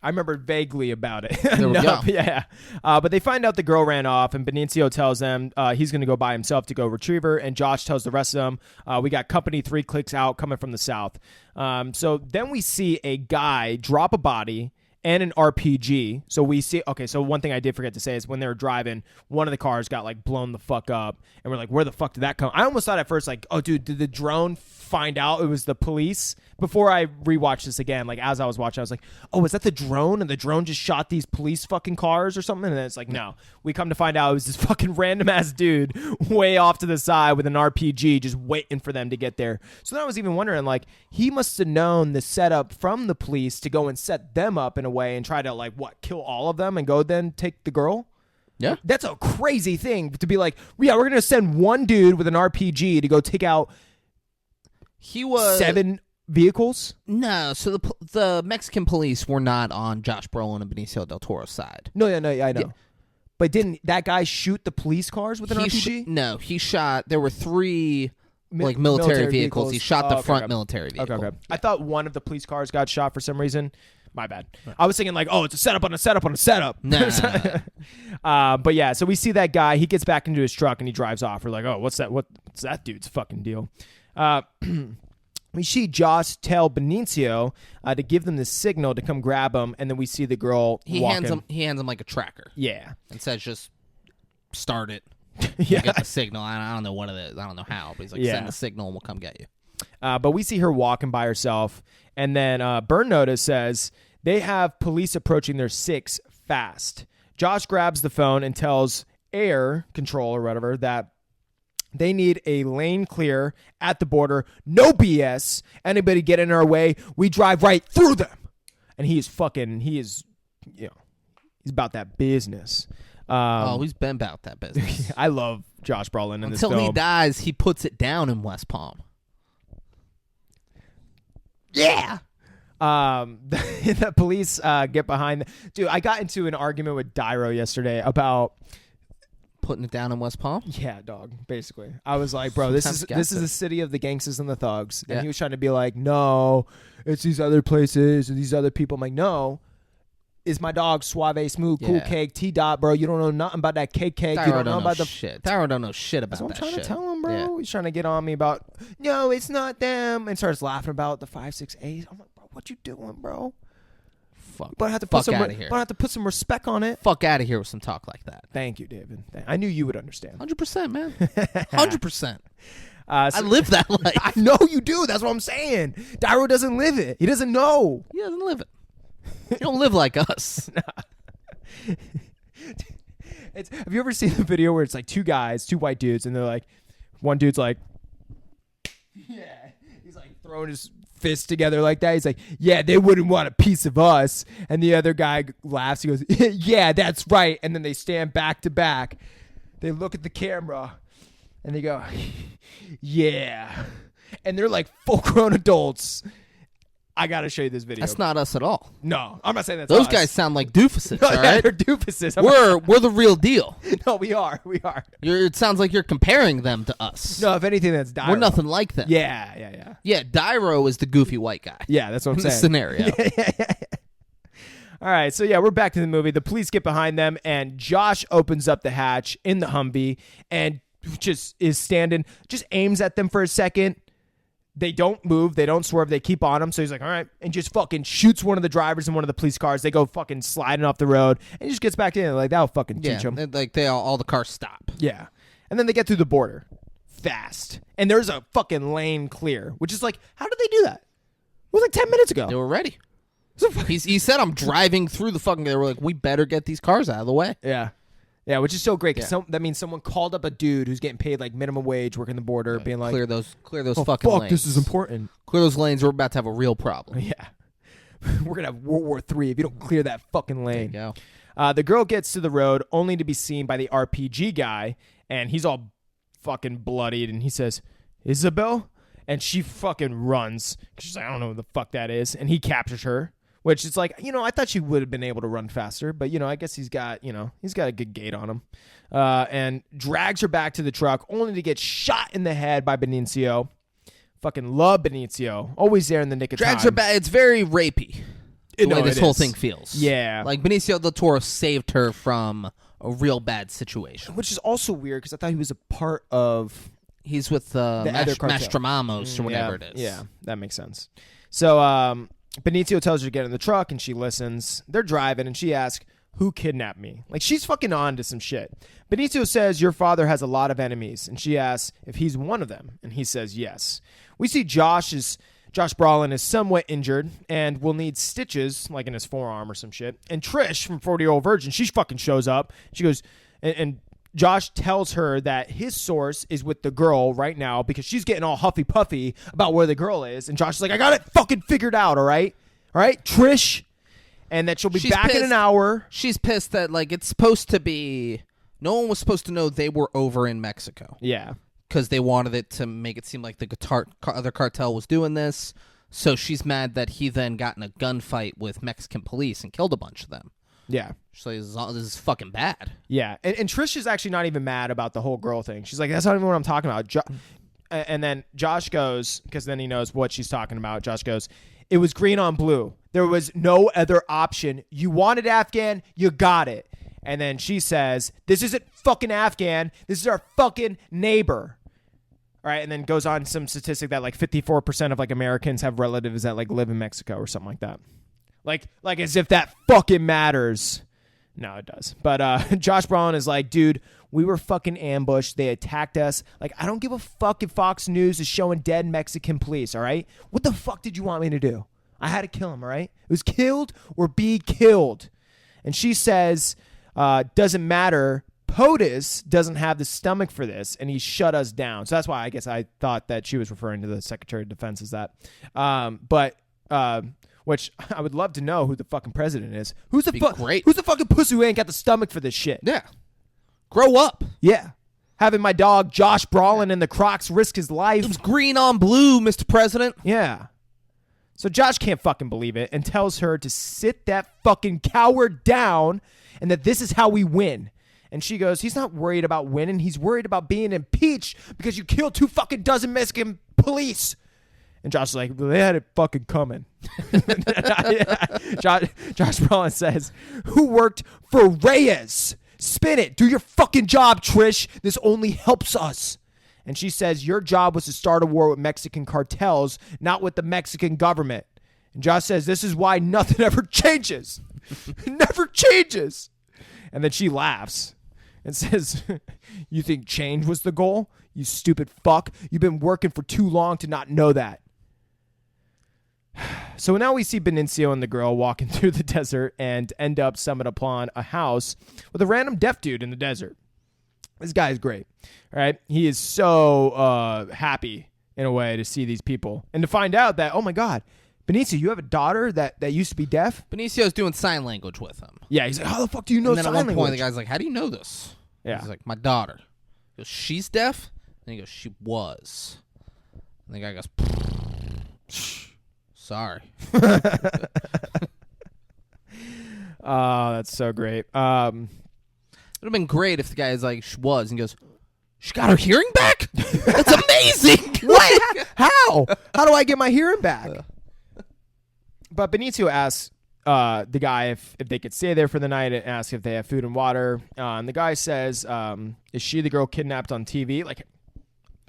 I remember vaguely about it. There we go. Yeah. But they find out the girl ran off, and Benicio tells them he's going to go by himself to go retrieve her, and Josh tells the rest of them, we got company 3 clicks out coming from the south. So then we see a guy drop a body and an RPG. So we see, okay, so one thing I did forget to say is when they were driving, one of the cars got like blown the fuck up, and we're like, where the fuck did that come? I almost thought at first like, oh dude, did the drone find out it was the police? Before I rewatched this again, like as I was watching, I was like, oh, is that the drone? And the drone just shot these police fucking cars or something? And then it's like, no. We come to find out it was this fucking random ass dude way off to the side with an RPG just waiting for them to get there. So then I was even wondering, like, he must have known the setup from the police to go and set them up in a way and try to, like, what, kill all of them and go then take the girl? Yeah. That's a crazy thing to be like, yeah, we're going to send one dude with an RPG to go take out 7 vehicles? No, so the Mexican police were not on Josh Brolin and Benicio del Toro's side. No, I know. Yeah. But didn't that guy shoot the police cars with an RPG? No, he shot. There were 3 military vehicles. He shot the front military vehicle. Okay. Yeah. I thought one of the police cars got shot for some reason. My bad. I was thinking like, oh, it's a setup on a setup on a setup. No. But yeah, so we see that guy. He gets back into his truck and he drives off. We're like, oh, what's that? What's that dude's fucking deal? We see Josh tell Benicio to give them the signal to come grab him, and then we see the girl walking. He hands him like a tracker. Yeah. And says just start it. Yeah. Get the signal. I don't know what it is. I don't know how. But he's like, send the signal and we'll come get you. But we see her walking by herself. And then Burn Notice says they have police approaching their 6 fast. Josh grabs the phone and tells air control or whatever that they need a lane clear at the border. No BS. Anybody get in our way, we drive right through them. And he's about that business. He's been about that business. I love Josh Brolin in this film. Until he dies, he puts it down in West Palm. Yeah. The police get behind. Dude, I got into an argument with Dyro yesterday about putting it down in West Palm. Yeah, dog. Basically, I was like, bro, this is the city of the gangsters and the thugs, and he was trying to be like, no, it's these other places or these other people. I'm like, no. Is my dog Suave, Smooth, Cool Cake, T-Dot, bro? You don't know nothing about that cake. You don't know about the shit. Dyro don't know shit about that. That's what I'm trying to tell him, bro. Yeah. He's trying to get on me about, no, it's not them, and starts laughing about the 5.68. I'm like, bro, what you doing, bro? Fuck. But I have to Fuck out of here. But I have to put some respect on it. Fuck out of here with some talk like that. Thank you, David. I knew you would understand. 100%, man. 100%. I live that life. I know you do. That's what I'm saying. Dyro doesn't live it. He doesn't know. He doesn't live it. You don't live like us. Have you ever seen the video where it's like 2 white dudes, and they're like, one dude's like, yeah, he's like throwing his fists together like that. He's like, yeah, they wouldn't want a piece of us. And the other guy laughs. He goes, yeah, that's right. And then they stand back to back. They look at the camera and they go, yeah. And they're like full-grown adults. I got to show you this video. That's not us at all. No, I'm not saying that's Those us. guys sound like doofuses, No, all yeah, right? they're doofuses. We're the real deal. No, we are. It sounds like you're comparing them to us. No, if anything, that's Dyro. We're nothing like them. Yeah. Yeah, Dyro is the goofy white guy. Yeah, that's what I'm in saying. The scenario. Yeah. All right, so we're back to the movie. The police get behind them, and Josh opens up the hatch in the Humvee and just is standing, just aims at them for a second. They don't move. They don't swerve. They keep on him. So he's like, all right, and just fucking shoots one of the drivers in one of the police cars. They go fucking sliding off the road, and he just gets back in. Like, that'll fucking teach them. Like, all the cars stop. Yeah. And then they get through the border fast. And there's a fucking lane clear, which is like, how did they do that? It was like 10 minutes ago. They were ready. He said, I'm driving through the fucking... They were like, we better get these cars out of the way. Yeah. Yeah, which is so great because that means someone called up a dude who's getting paid like minimum wage working the border, being like, clear those fucking lanes. This is important. Clear those lanes. We're about to have a real problem. Yeah, we're gonna have World War III if you don't clear that fucking lane. There you go. The girl gets to the road only to be seen by the RPG guy, and he's all fucking bloodied, and he says, "Isabel," and she fucking runs because she's like, "I don't know who the fuck that is," and he captures her. Which is like, I thought she would have been able to run faster, but, I guess he's got a good gait on him. And drags her back to the truck, only to get shot in the head by Benicio. Fucking love Benicio. Always there in the nick of time. Drags her back. It's very rapey, the way this whole thing feels. Yeah. Like, Benicio del Toro saved her from a real bad situation. Which is also weird, because I thought he was a part of... He's with the Mastromamos or whatever it is. Yeah, that makes sense. So, Benicio tells her to get in the truck, and she listens. They're driving, and she asks, who kidnapped me? Like, she's fucking on to some shit. Benicio says, your father has a lot of enemies, and she asks if he's one of them, and he says yes. We see Josh Brolin is somewhat injured and will need stitches, like in his forearm or some shit. And Trish from 40-Year-Old Virgin, she fucking shows up. She goes, and Josh tells her that his source is with the girl right now because she's getting all huffy puffy about where the girl is. And Josh is like, I got it fucking figured out, all right? All right, Trish? And that she'll be back in an hour. She's pissed that, like, it's supposed to be... No one was supposed to know they were over in Mexico. Yeah. Because they wanted it to make it seem like the other cartel was doing this. So she's mad that he then got in a gunfight with Mexican police and killed a bunch of them. Yeah. She's like, this is fucking bad. Yeah. And Trish is actually not even mad about the whole girl thing. She's like, that's not even what I'm talking about. And then Josh goes, because then he knows what she's talking about. Josh goes, it was green on blue. There was no other option. You wanted Afghan, you got it. And then she says, this isn't fucking Afghan. This is our fucking neighbor. All right, and then goes on some statistic that like 54% of like Americans have relatives that like live in Mexico or something like that. Like as if that fucking matters. No, it does. But Josh Brolin is like, dude, we were fucking ambushed. They attacked us. Like, I don't give a fuck if Fox News is showing dead Mexican police, all right? What the fuck did you want me to do? I had to kill him, all right? It was killed or be killed. And she says, doesn't matter. POTUS doesn't have the stomach for this, and he shut us down. So that's why I guess I thought that she was referring to the Secretary of Defense as that. Which I would love to know who the fucking president is. Who's the fucking pussy who ain't got the stomach for this shit? Yeah. Grow up. Yeah. Having my dog Josh Brolin in the Crocs risk his life. It was green on blue, Mr. President. Yeah. So Josh can't fucking believe it and tells her to sit that fucking coward down and that this is how we win. And she goes, he's not worried about winning. He's worried about being impeached because you killed 2 fucking dozen Mexican police. And Josh is like, well, they had it fucking coming. Josh Brolin says, who worked for Reyes? Spin it. Do your fucking job, Trish. This only helps us. And she says, your job was to start a war with Mexican cartels, not with the Mexican government. And Josh says, this is why nothing ever changes. It never changes. And then she laughs and says, you think change was the goal? You stupid fuck. You've been working for too long to not know that. So now we see Benicio and the girl walking through the desert and end up stumbling upon a house with a random deaf dude in the desert. This guy is great. All right. He is so happy in a way to see these people and to find out that, oh my God, Benicio, you have a daughter that used to be deaf? Benicio's doing sign language with him. Yeah. He's like, how the fuck do you know sign language? And then at one point, the guy's like, how do you know this? Yeah. He's like, my daughter. He goes, she's deaf? And he goes, she was. And the guy goes, sorry. Oh, that's so great. It would have been great if the guy is like, she was, and goes, she got her hearing back? That's amazing. What? How? How do I get my hearing back? But Benicio asks the guy if they could stay there for the night and asks if they have food and water. And the guy says, is she the girl kidnapped on TV? Like,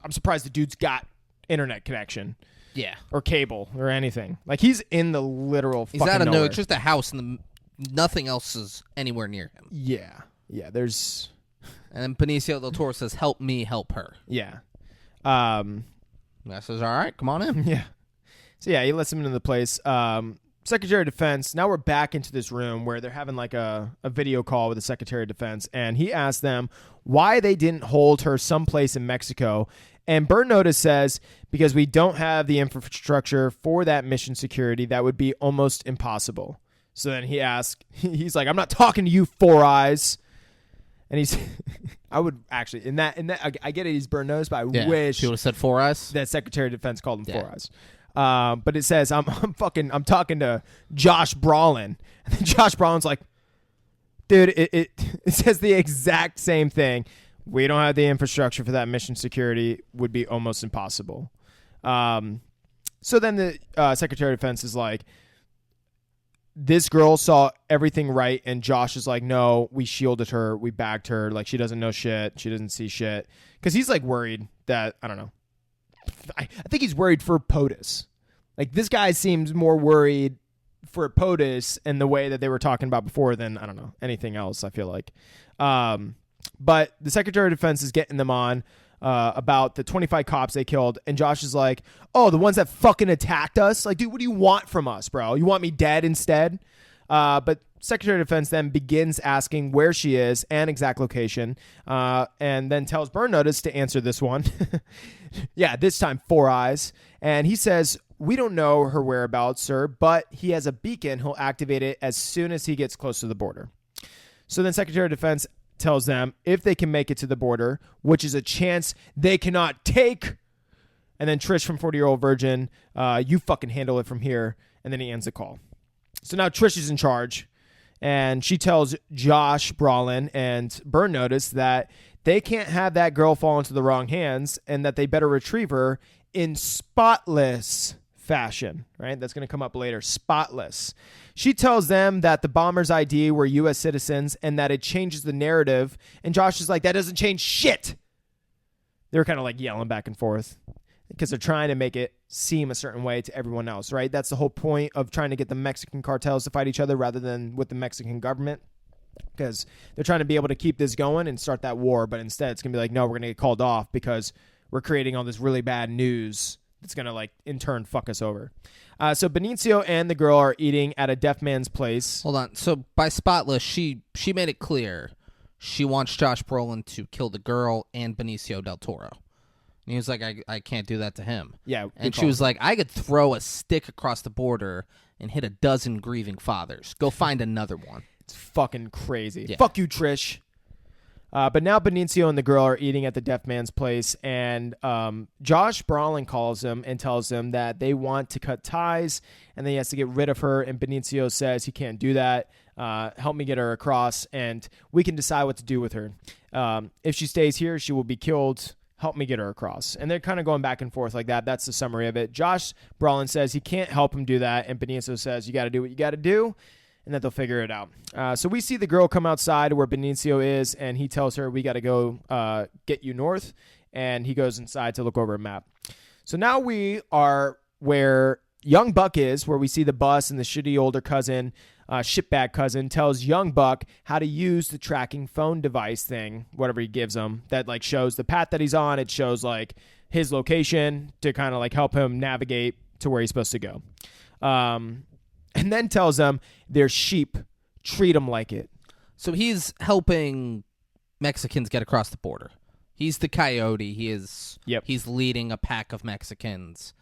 I'm surprised the dude's got internet connection. Yeah. Or cable or anything. Like, he's in the literal He's fucking out of nowhere. no, it's just a house and nothing else is anywhere near him. Yeah. Yeah, there's... And then Benicio del Toro says, help me help her. Yeah. And I says, all right, come on in. Yeah. So, yeah, he lets him into the place. Secretary of Defense, now we're back into this room where they're having like a video call with the Secretary of Defense, and he asked them why they didn't hold her someplace in Mexico. And Burn Notice says, because we don't have the infrastructure for that mission security, that would be almost impossible. So then he asked, he's like, I'm not talking to you, Four Eyes. And he's, I would actually, in that, I get it, he's Burn Notice, but I wish he would have said Four Eyes. That Secretary of Defense called him Four Eyes. But it says, I'm talking to Josh Brolin. And then Josh Brolin's like, dude, it says the exact same thing. We don't have the infrastructure for that mission security. Would be almost impossible. So then the Secretary of Defense is like, this girl saw everything right, and Josh is like, no, we shielded her. We bagged her. Like, she doesn't know shit. She doesn't see shit. Because he's, like, worried that, I don't know. I think he's worried for POTUS. Like, this guy seems more worried for POTUS in the way that they were talking about before than, I don't know, anything else, I feel like. But the Secretary of Defense is getting them on about the 25 cops they killed, and Josh is like, oh, the ones that fucking attacked us? Like, dude, what do you want from us, bro? You want me dead instead? But Secretary of Defense then begins asking where she is and exact location, and then tells Burn Notice to answer this one. Yeah, this time Four Eyes. And he says, we don't know her whereabouts, sir, but he has a beacon. He'll activate it as soon as he gets close to the border. So then Secretary of Defense tells them if they can make it to the border, which is a chance they cannot take. And then Trish from 40-Year-Old Virgin, you fucking handle it from here. And then he ends the call. So now Trish is in charge, and she tells Josh Brolin and Burn Notice that they can't have that girl fall into the wrong hands and that they better retrieve her in spotless fashion, right? That's going to come up later. Spotless. She tells them that the bomber's ID were U.S. citizens and that it changes the narrative. And Josh is like, that doesn't change shit. They were kind of like yelling back and forth because they're trying to make it seem a certain way to everyone else, right? That's the whole point of trying to get the Mexican cartels to fight each other rather than with the Mexican government, because they're trying to be able to keep this going and start that war. But instead, it's going to be like, no, we're going to get called off because we're creating all this really bad news that's going to, like, in turn fuck us over. So Benicio and the girl are eating at a deaf man's place. Hold on. So by spotless, she made it clear she wants Josh Brolin to kill the girl and Benicio del Toro. And he was like, I can't do that to him. Yeah. And she was like, I could throw a stick across the border and hit a dozen grieving fathers. Go find another one. It's fucking crazy. Yeah. Fuck you, Trish. But now Benicio and the girl are eating at the deaf man's place, and Josh Brolin calls him and tells him that they want to cut ties, and then he has to get rid of her, and Benicio says he can't do that. Help me get her across, and we can decide what to do with her. If she stays here, she will be killed. Help me get her across. And they're kind of going back and forth like that. That's the summary of it. Josh Brolin says he can't help him do that, and Benicio says you got to do what you got to do, and that they'll figure it out. So we see the girl come outside where Benicio is, and he tells her, we got to go get you north, and he goes inside to look over a map. So now we are where Young Buck is, where we see the bus, and the shitty older cousin, shitbag cousin, tells Young Buck how to use the tracking phone device thing, whatever he gives him, that like shows the path that he's on. It shows like his location to kind of like help him navigate to where he's supposed to go. And then tells them they're sheep, treat them like it. So he's helping Mexicans get across the border. He's the coyote. He's leading a pack of Mexicans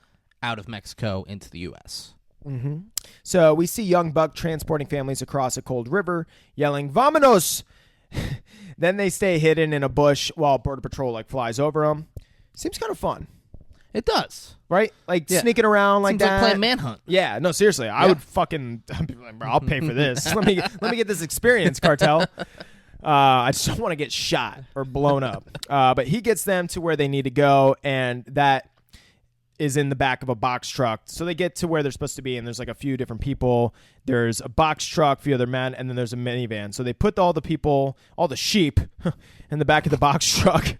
out of Mexico into the U.S. Mm-hmm. So we see Young Buck transporting families across a cold river, yelling, "Vámonos!" Then they stay hidden in a bush while Border Patrol like flies over them. Seems kind of fun. It does. Right? Like sneaking around like Seems that. like playing Manhunt. Yeah, no, seriously. I would fucking, I'd be like, bro, I'll pay for this. let me get this experience, cartel. I just don't want to get shot or blown up. But he gets them to where they need to go, and that is in the back of a box truck. So they get to where they're supposed to be, and there's like a few different people. There's a box truck, a few other men, and then there's a minivan. So they put all the people, all the sheep, in the back of the box truck,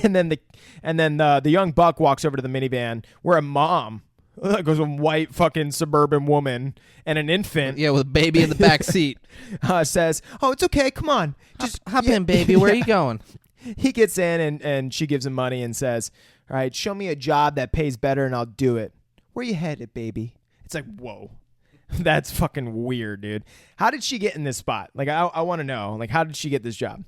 and then the young buck walks over to the minivan where a mom, like a white fucking suburban woman, and an infant, with a baby in the back seat, says, "Oh, it's okay. Come on, just hop in, baby. Where are you going?" He gets in and she gives him money and says, "All right, show me a job that pays better and I'll do it. Where you headed, baby?" It's like, whoa. That's fucking weird, dude. How did she get in this spot? Like, I want to know. Like, how did she get this job?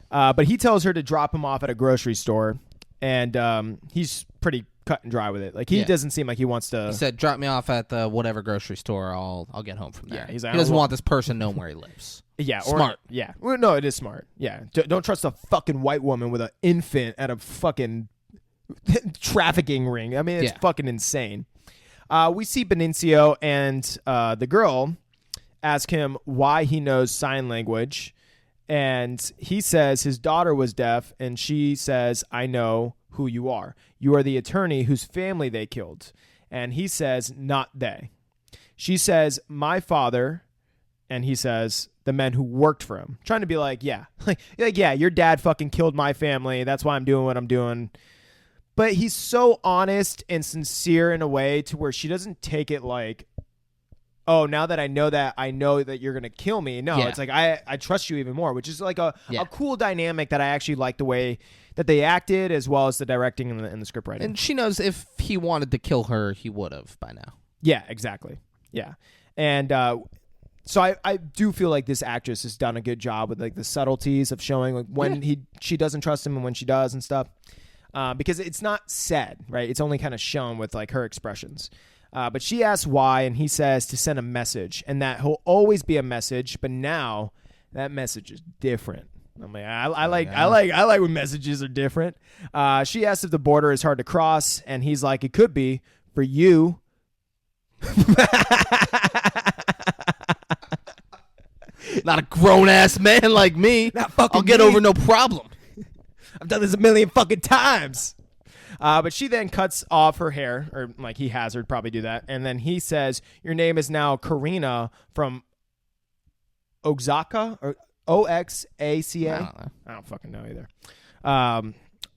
But he tells her to drop him off at a grocery store, and he's pretty cut and dry with it. Like, he doesn't seem like he wants to. He said, "Drop me off at the whatever grocery store. I'll get home from there." Yeah, he's like, he doesn't want this person knowing where he lives. Yeah, smart. Yeah, well, no, it is smart. Yeah, don't trust a fucking white woman with an infant at a fucking trafficking ring. I mean, it's fucking insane. We see Benicio and the girl ask him why he knows sign language, and he says his daughter was deaf, and she says, "I know who you are. You are the attorney whose family they killed." And he says, "Not they." She says, "My father," and he says, "the men who worked for him." Trying to be like, yeah, yeah, your dad fucking killed my family. That's why I'm doing what I'm doing. But he's so honest and sincere in a way to where she doesn't take it like, oh, now that I know that you're going to kill me. No, it's like, I trust you even more, which is like a cool dynamic that I actually like the way that they acted, as well as the directing and the script writing. And she knows if he wanted to kill her, he would have by now. Yeah, exactly. Yeah. And so I do feel like this actress has done a good job with like the subtleties of showing like when she doesn't trust him and when she does and stuff. Because it's not said, right? It's only kind of shown with like her expressions. But she asks why, and he says to send a message, and that he'll always be a message. But now that message is different. I'm like, I like when messages are different. She asks if the border is hard to cross, and he's like, it could be for you. Not a grown ass man like me. I'll get over no problem. I've done this a million fucking times. But she then cuts off her hair, or like he has her probably do that. And then he says, your name is now Karina from Oaxaca or Oxaca. I don't know. I don't fucking know either.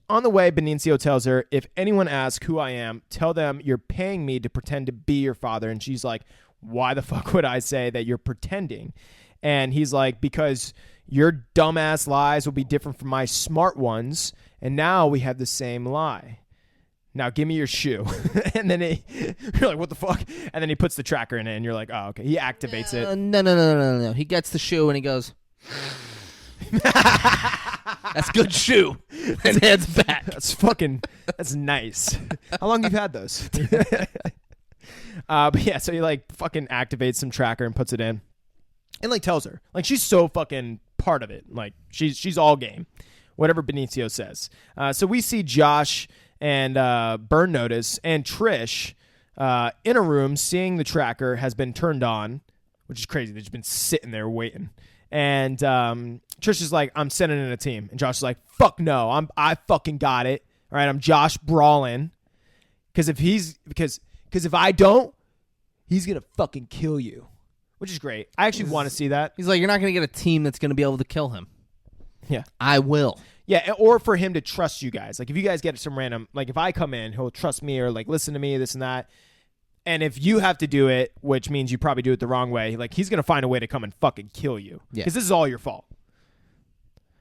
on the way, Benicio tells her, if anyone asks who I am, tell them you're paying me to pretend to be your father. And she's like, why the fuck would I say that you're pretending? And he's like, because your dumbass lies will be different from my smart ones. And now we have the same lie. Now give me your shoe. And then you're like, what the fuck? And then he puts the tracker in it and you're like, oh, okay. He activates it. No. He gets the shoe and he goes, that's good shoe. And heads back. That's nice. How long have you had those? But yeah, so he like fucking activates some tracker and puts it in. And like tells her. Like she's so fucking part of it. Like she's all game. Whatever Benicio says. So we see Josh and Burn Notice and Trish in a room seeing the tracker has been turned on, which is crazy. They've just been sitting there waiting. And Trish is like, I'm sending in a team. And Josh is like, fuck no. I fucking got it. All right, I'm Josh Brawlin. Because if I don't, he's going to fucking kill you. Which is great. I actually want to see that. He's like, you're not going to get a team that's going to be able to kill him. Yeah. I will. Yeah, or for him to trust you guys. Like, if you guys get some random, like, if I come in, he'll trust me or, like, listen to me, this and that. And if you have to do it, which means you probably do it the wrong way, like, he's going to find a way to come and fucking kill you. Because this is all your fault.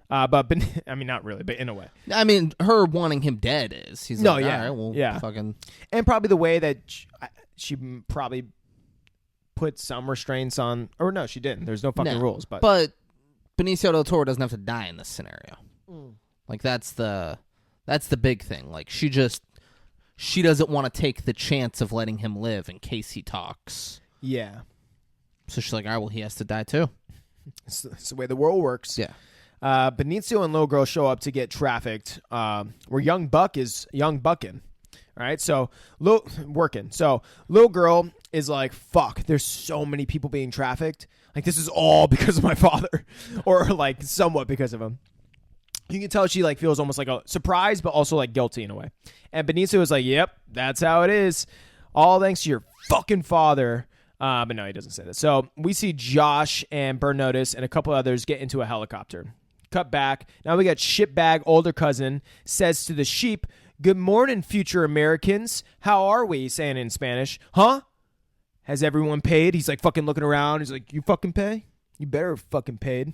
But, I mean, not really, but in a way. I mean, her wanting him dead is. He's like, all right, well, fucking. And probably the way that she probably put some restraints on, or no, she didn't. There's no fucking rules. But Benicio del Toro doesn't have to die in this scenario. Like, that's the big thing. Like, she doesn't want to take the chance of letting him live in case he talks. Yeah. So she's like, all right, well, he has to die too. It's the way the world works. Yeah. Benicio and Little Girl show up to get trafficked, where Young Buck is young bucking. All right, so working. So Little Girl is like, fuck, there's so many people being trafficked. Like, this is all because of my father, or like somewhat because of him. You can tell she like feels almost like a surprise, but also like guilty in a way. And Benicio is like, yep, that's how it is. All thanks to your fucking father. But no, he doesn't say that. So we see Josh and Burn Notice and a couple others get into a helicopter. Cut back. Now we got Shitbag, older cousin, says to the sheep, good morning, future Americans. How are we? Saying it in Spanish. Huh? Has everyone paid? He's like fucking looking around. He's like, you fucking pay? You better have fucking paid.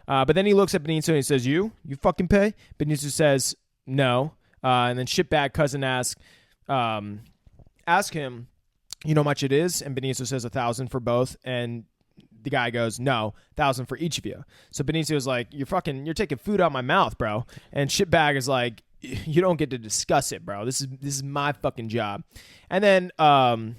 But then he looks at Benicio and he says, you fucking pay? Benicio says, no. And then Shitbag cousin asks him, you know how much it is? And Benicio says 1,000 for both. And the guy goes, no, 1,000 for each of you. So Benicio's like, you're taking food out of my mouth, bro. And Shitbag is like, you don't get to discuss it, bro. This is my fucking job. And then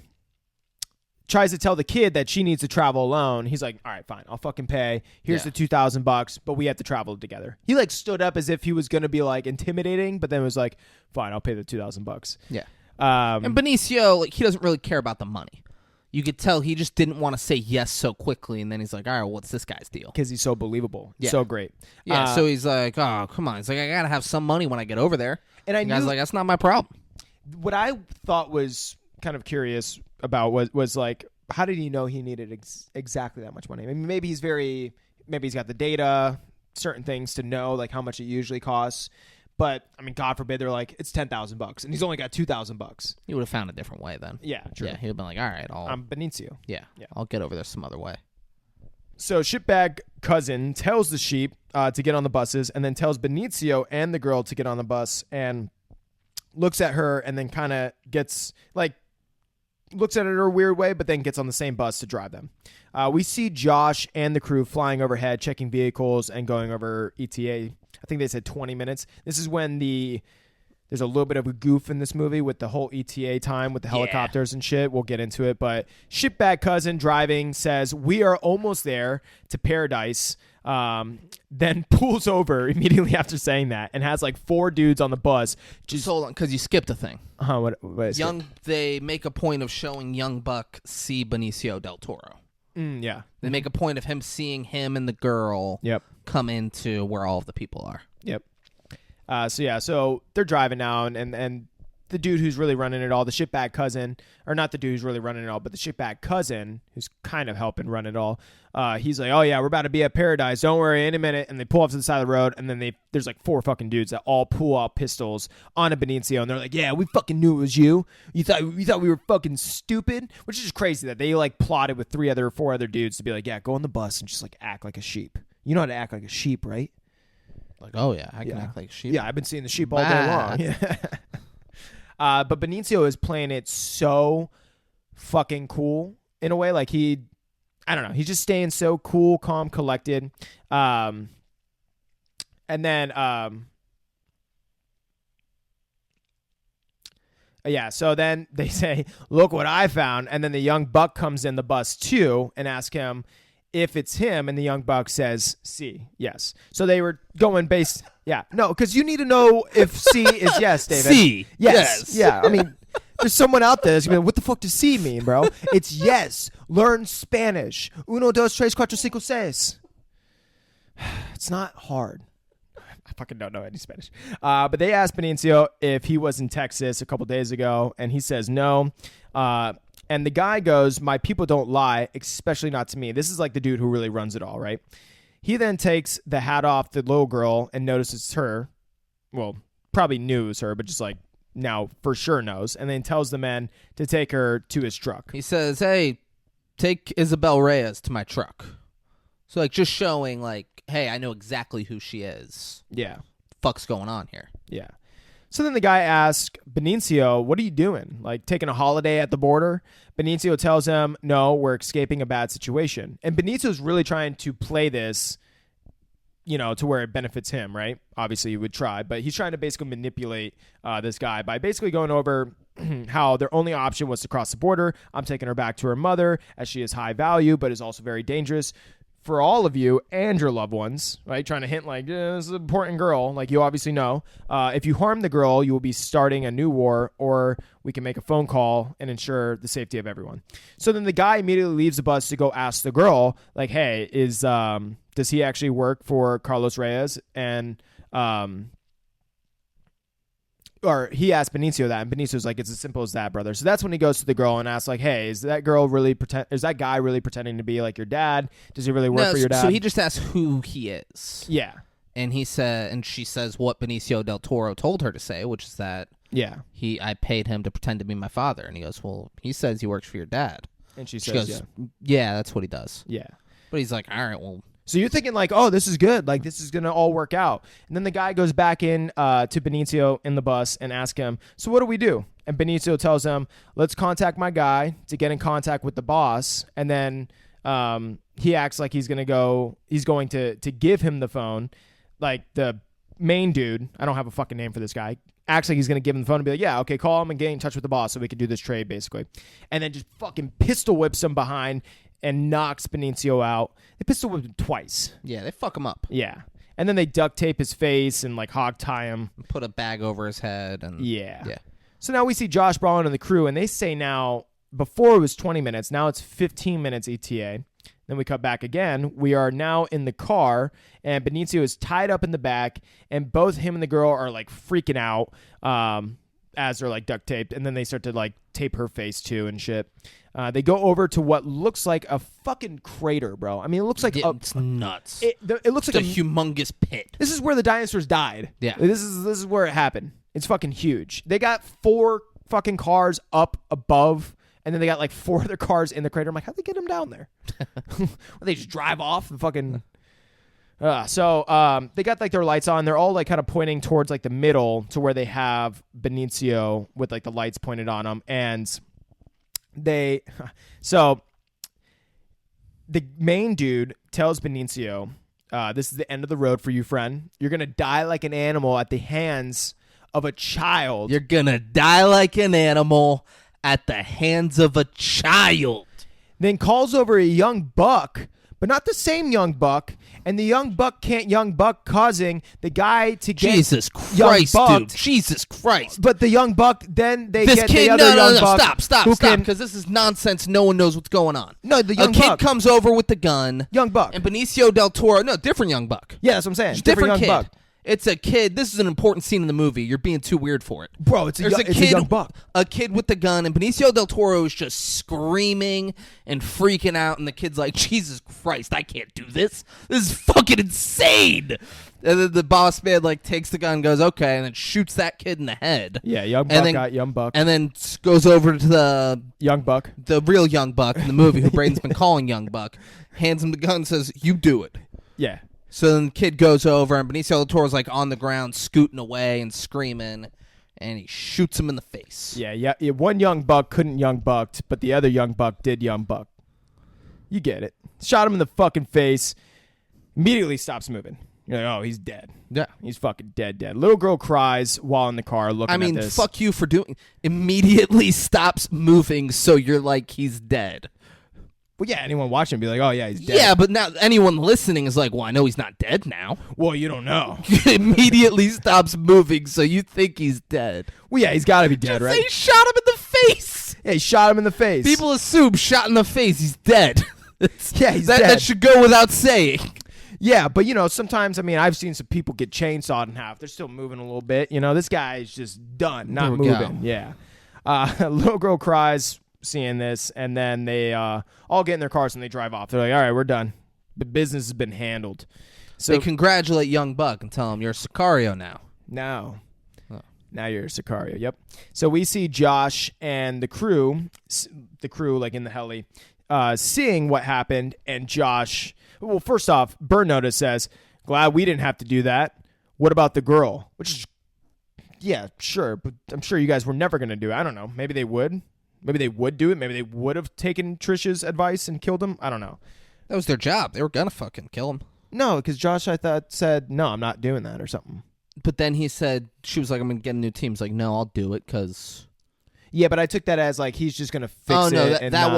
tries to tell the kid that she needs to travel alone. He's like, all right, fine, I'll fucking pay. Here's the $2,000, but we have to travel together. He like stood up as if he was gonna be like intimidating, but then was like, fine, I'll pay the $2,000. Yeah. And Benicio, like, he doesn't really care about the money. You could tell he just didn't want to say yes so quickly, and then he's like, all right, well, what's this guy's deal? Because he's so believable. Yeah. So great. Yeah, so he's like, oh, come on. He's like, I got to have some money when I get over there. And the guy's like, that's not my problem. What I thought was kind of curious about was like, how did he know he needed exactly that much money? I mean, maybe he's got the data, certain things to know, like how much it usually costs. But I mean, God forbid they're like, it's $10,000 and he's only got $2,000. He would have found a different way then. Yeah, true. Yeah, he'd have been like, all right, I'm Benicio. Yeah, I'll get over there some other way. So Shitbag cousin tells the sheep to get on the buses, and then tells Benicio and the girl to get on the bus, and looks at her and then kind of gets like, looks at it in a weird way, but then gets on the same bus to drive them. We see Josh and the crew flying overhead, checking vehicles and going over ETA. I think they said 20 minutes. This is when there's a little bit of a goof in this movie with the whole ETA time with the helicopters and shit. We'll get into it. But Shitbag cousin driving says, we are almost there to paradise. Then pulls over immediately after saying that and has like 4 dudes on the bus. Just hold on, because you skipped a thing. What is They make a point of showing Young Buck see Benicio del Toro. Yeah. They make a point of him seeing him and the girl come into where all of the people are. Yep. So they're driving now, and the dude who's really running it all, the shitbag cousin, or not the dude who's really running it all, but the shitbag cousin who's kind of helping run it all. He's like, oh yeah, we're about to be at Paradise. Don't worry, in a minute. And they pull up to the side of the road, and then there's like 4 fucking dudes that all pull out pistols on a Benicio, and they're like, yeah, we fucking knew it was you. You thought we were fucking stupid, which is just crazy that they like plotted with 3 or 4 other dudes to be like, yeah, go on the bus and just like act like a sheep. You know how to act like a sheep, right? Like, oh yeah, I can act like a sheep. Yeah, I've been seeing the sheep all day long. Yeah. But Benicio is playing it so fucking cool in a way. Like I don't know. He's just staying so cool, calm, collected. And then, yeah. So then they say, look what I found. And then the young buck comes in the bus too and asks him if it's him. And the young buck says, C, yes. So they were going based. Yeah. No, because you need to know if C is yes, David. C. Yes. Yeah. I mean, there's someone out there that's going to be like, what the fuck does C mean, bro? It's yes. Learn Spanish. Uno, dos, tres, cuatro, cinco, seis. It's not hard. I fucking don't know any Spanish. But they asked Benicio if he was in Texas a couple days ago, and he says no. And the guy goes, my people don't lie, especially not to me. This is like the dude who really runs it all, right? He then takes the hat off the little girl and notices it's her. Well, probably knew it was her, but just like now for sure knows. And then tells the men to take her to his truck. He says, hey, take Isabel Reyes to my truck. So like just showing like, hey, I know exactly who she is. Yeah. Fuck's going on here. Yeah. So then the guy asks Benicio, what are you doing? Like taking a holiday at the border? Benicio tells him, no, we're escaping a bad situation. And Benicio's really trying to play this, to where it benefits him, right? Obviously he would try, but he's trying to basically manipulate this guy by basically going over how their only option was to cross the border. I'm taking her back to her mother as she is high value, but is also very dangerous for all of you and your loved ones, right? Trying to hint like, this is an important girl, like you obviously know. If you harm the girl, you will be starting a new war, or we can make a phone call and ensure the safety of everyone. So then the guy immediately leaves the bus to go ask the girl, like, hey, does he actually work for Carlos Reyes? And or he asked Benicio that, and Benicio's like, it's as simple as that, brother. So that's when he goes to the girl and asks, like, hey, is that guy really pretending to be like your dad? Does he really work for your dad? So he just asks who he is. Yeah. And she says what Benicio del Toro told her to say, which is that I paid him to pretend to be my father. And he goes, well, he says he works for your dad. And she says, goes, yeah, that's what he does. Yeah. But he's like, all right, well. So you're thinking like, oh, this is good. Like, this is going to all work out. And then the guy goes back in to Benicio in the bus and asks him, so what do we do? And Benicio tells him, let's contact my guy to get in contact with the boss. And then he acts like he's going to give him the phone. Like the main dude, I don't have a fucking name for this guy, acts like he's going to give him the phone and be like, yeah, okay, call him and get in touch with the boss so we can do this trade, basically. And then just fucking pistol whips him behind and knocks Benicio out. They pistol whipped him twice. Yeah, they fuck him up. Yeah. And then they duct tape his face and like hog tie him. Put a bag over his head. And yeah. So now we see Josh Brolin and the crew, and they say now, before it was 20 minutes, now it's 15 minutes ETA. Then we cut back again. We are now in the car, and Benicio is tied up in the back, and both him and the girl are like freaking out as they're like duct taped, and then they start to like tape her face too and shit. They go over to what looks like a fucking crater, bro. I mean, it looks like it's nuts. It looks like a humongous pit. This is where the dinosaurs died. Yeah, this is where it happened. It's fucking huge. They got 4 fucking cars up above, and then they got like 4 other cars in the crater. I'm like, how'd they get them down there? They just drive off the fucking. So they got like their lights on. They're all like kind of pointing towards like the middle to where they have Benicio with like the lights pointed on them. And so the main dude tells Benicio, this is the end of the road for you, friend. You're going to die like an animal at the hands of a child. You're going to die like an animal at the hands of a child. Then calls over a young buck, but not the same young buck. And the young buck can't young buck, causing the guy to get Jesus Christ, dude. Jesus Christ. But the young buck, then they get kid, the other young buck. Stop, because this is nonsense. No one knows what's going on. No, the young buck. A kid comes over with the gun. Young buck. And Benicio del Toro, no, different young buck. Yeah, that's what I'm saying. Different young kid. buck. It's a kid. This is an important scene in the movie. You're being too weird for it. Bro, it's a young buck. A kid with the gun, and Benicio del Toro is just screaming and freaking out, and the kid's like, Jesus Christ, I can't do this. This is fucking insane. And then the boss man like takes the gun and goes, okay, and then shoots that kid in the head. Yeah, young buck got young buck. And then goes over to the young buck. The real young buck in the movie, who Braden's been calling young buck, hands him the gun and says, you do it. Yeah. So then the kid goes over, and Benicio del Toro's like on the ground, scooting away and screaming, and he shoots him in the face. Yeah. One young buck couldn't young bucked, but the other young buck did young buck. You get it. Shot him in the fucking face. Immediately stops moving. You're like, oh, he's dead. Yeah. He's fucking dead. Little girl cries while in the car looking at this. Fuck you for doing... Immediately stops moving, so you're like, he's dead. Well, yeah, anyone watching would be like, oh, yeah, he's dead. Yeah, but now anyone listening is like, well, I know he's not dead now. Well, you don't know. Immediately stops moving, so you think he's dead. Well, yeah, he's got to be dead, Just right? say he shot him in the face. Yeah, he shot him in the face. People assume shot in the face, he's dead. Yeah, he's dead. That should go without saying. Yeah, but, sometimes, I've seen some people get chainsawed in half. They're still moving a little bit. This guy is just done, not moving. Yeah. Little girl cries seeing this, and then they all get in their cars and they drive off. They're like, all right, we're done. The business has been handled. So they congratulate young buck and tell him, you're a Sicario now. No. Now you're a Sicario, yep. So we see Josh and the crew like in the heli, seeing what happened, and Josh... Well, first off, Burn Notice says, glad we didn't have to do that. What about the girl? Which is, yeah, sure, but I'm sure you guys were never going to do it. I don't know. Maybe they would. Maybe they would do it. Maybe they would have taken Trish's advice and killed him. I don't know. That was their job. They were going to fucking kill him. No, because Josh, I thought, said, no, I'm not doing that or something. But then he said, she was like, I'm going to get a new team. He's like, no, I'll do it because... Yeah, but I took that as like he's just going to fix it. Oh, no, and that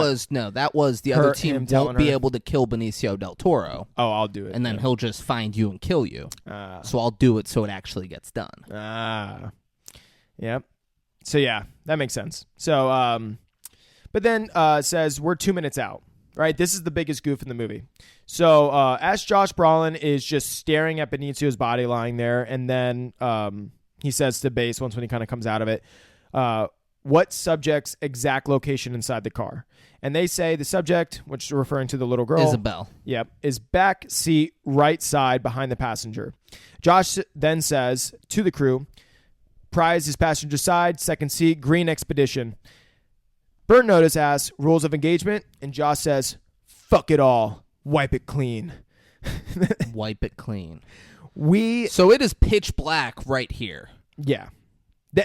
was the other team won't be able to kill Benicio del Toro. Oh, I'll do it. And then he'll just find you and kill you. So I'll do it so it actually gets done. Yep. So, yeah, that makes sense. So, but then says we're 2 minutes out, right? This is the biggest goof in the movie. So as Josh Brolin is just staring at Benicio's body lying there, and then he says to base once when he kind of comes out of it, what subject's exact location inside the car? And they say the subject, which is referring to the little girl, Isabel, yep, is back seat right side behind the passenger. Josh then says to the crew, prize is passenger side, second seat, green expedition. Burn Notice asks rules of engagement, and Josh says, fuck it all, wipe it clean. Wipe it clean. So it is pitch black right here. Yeah.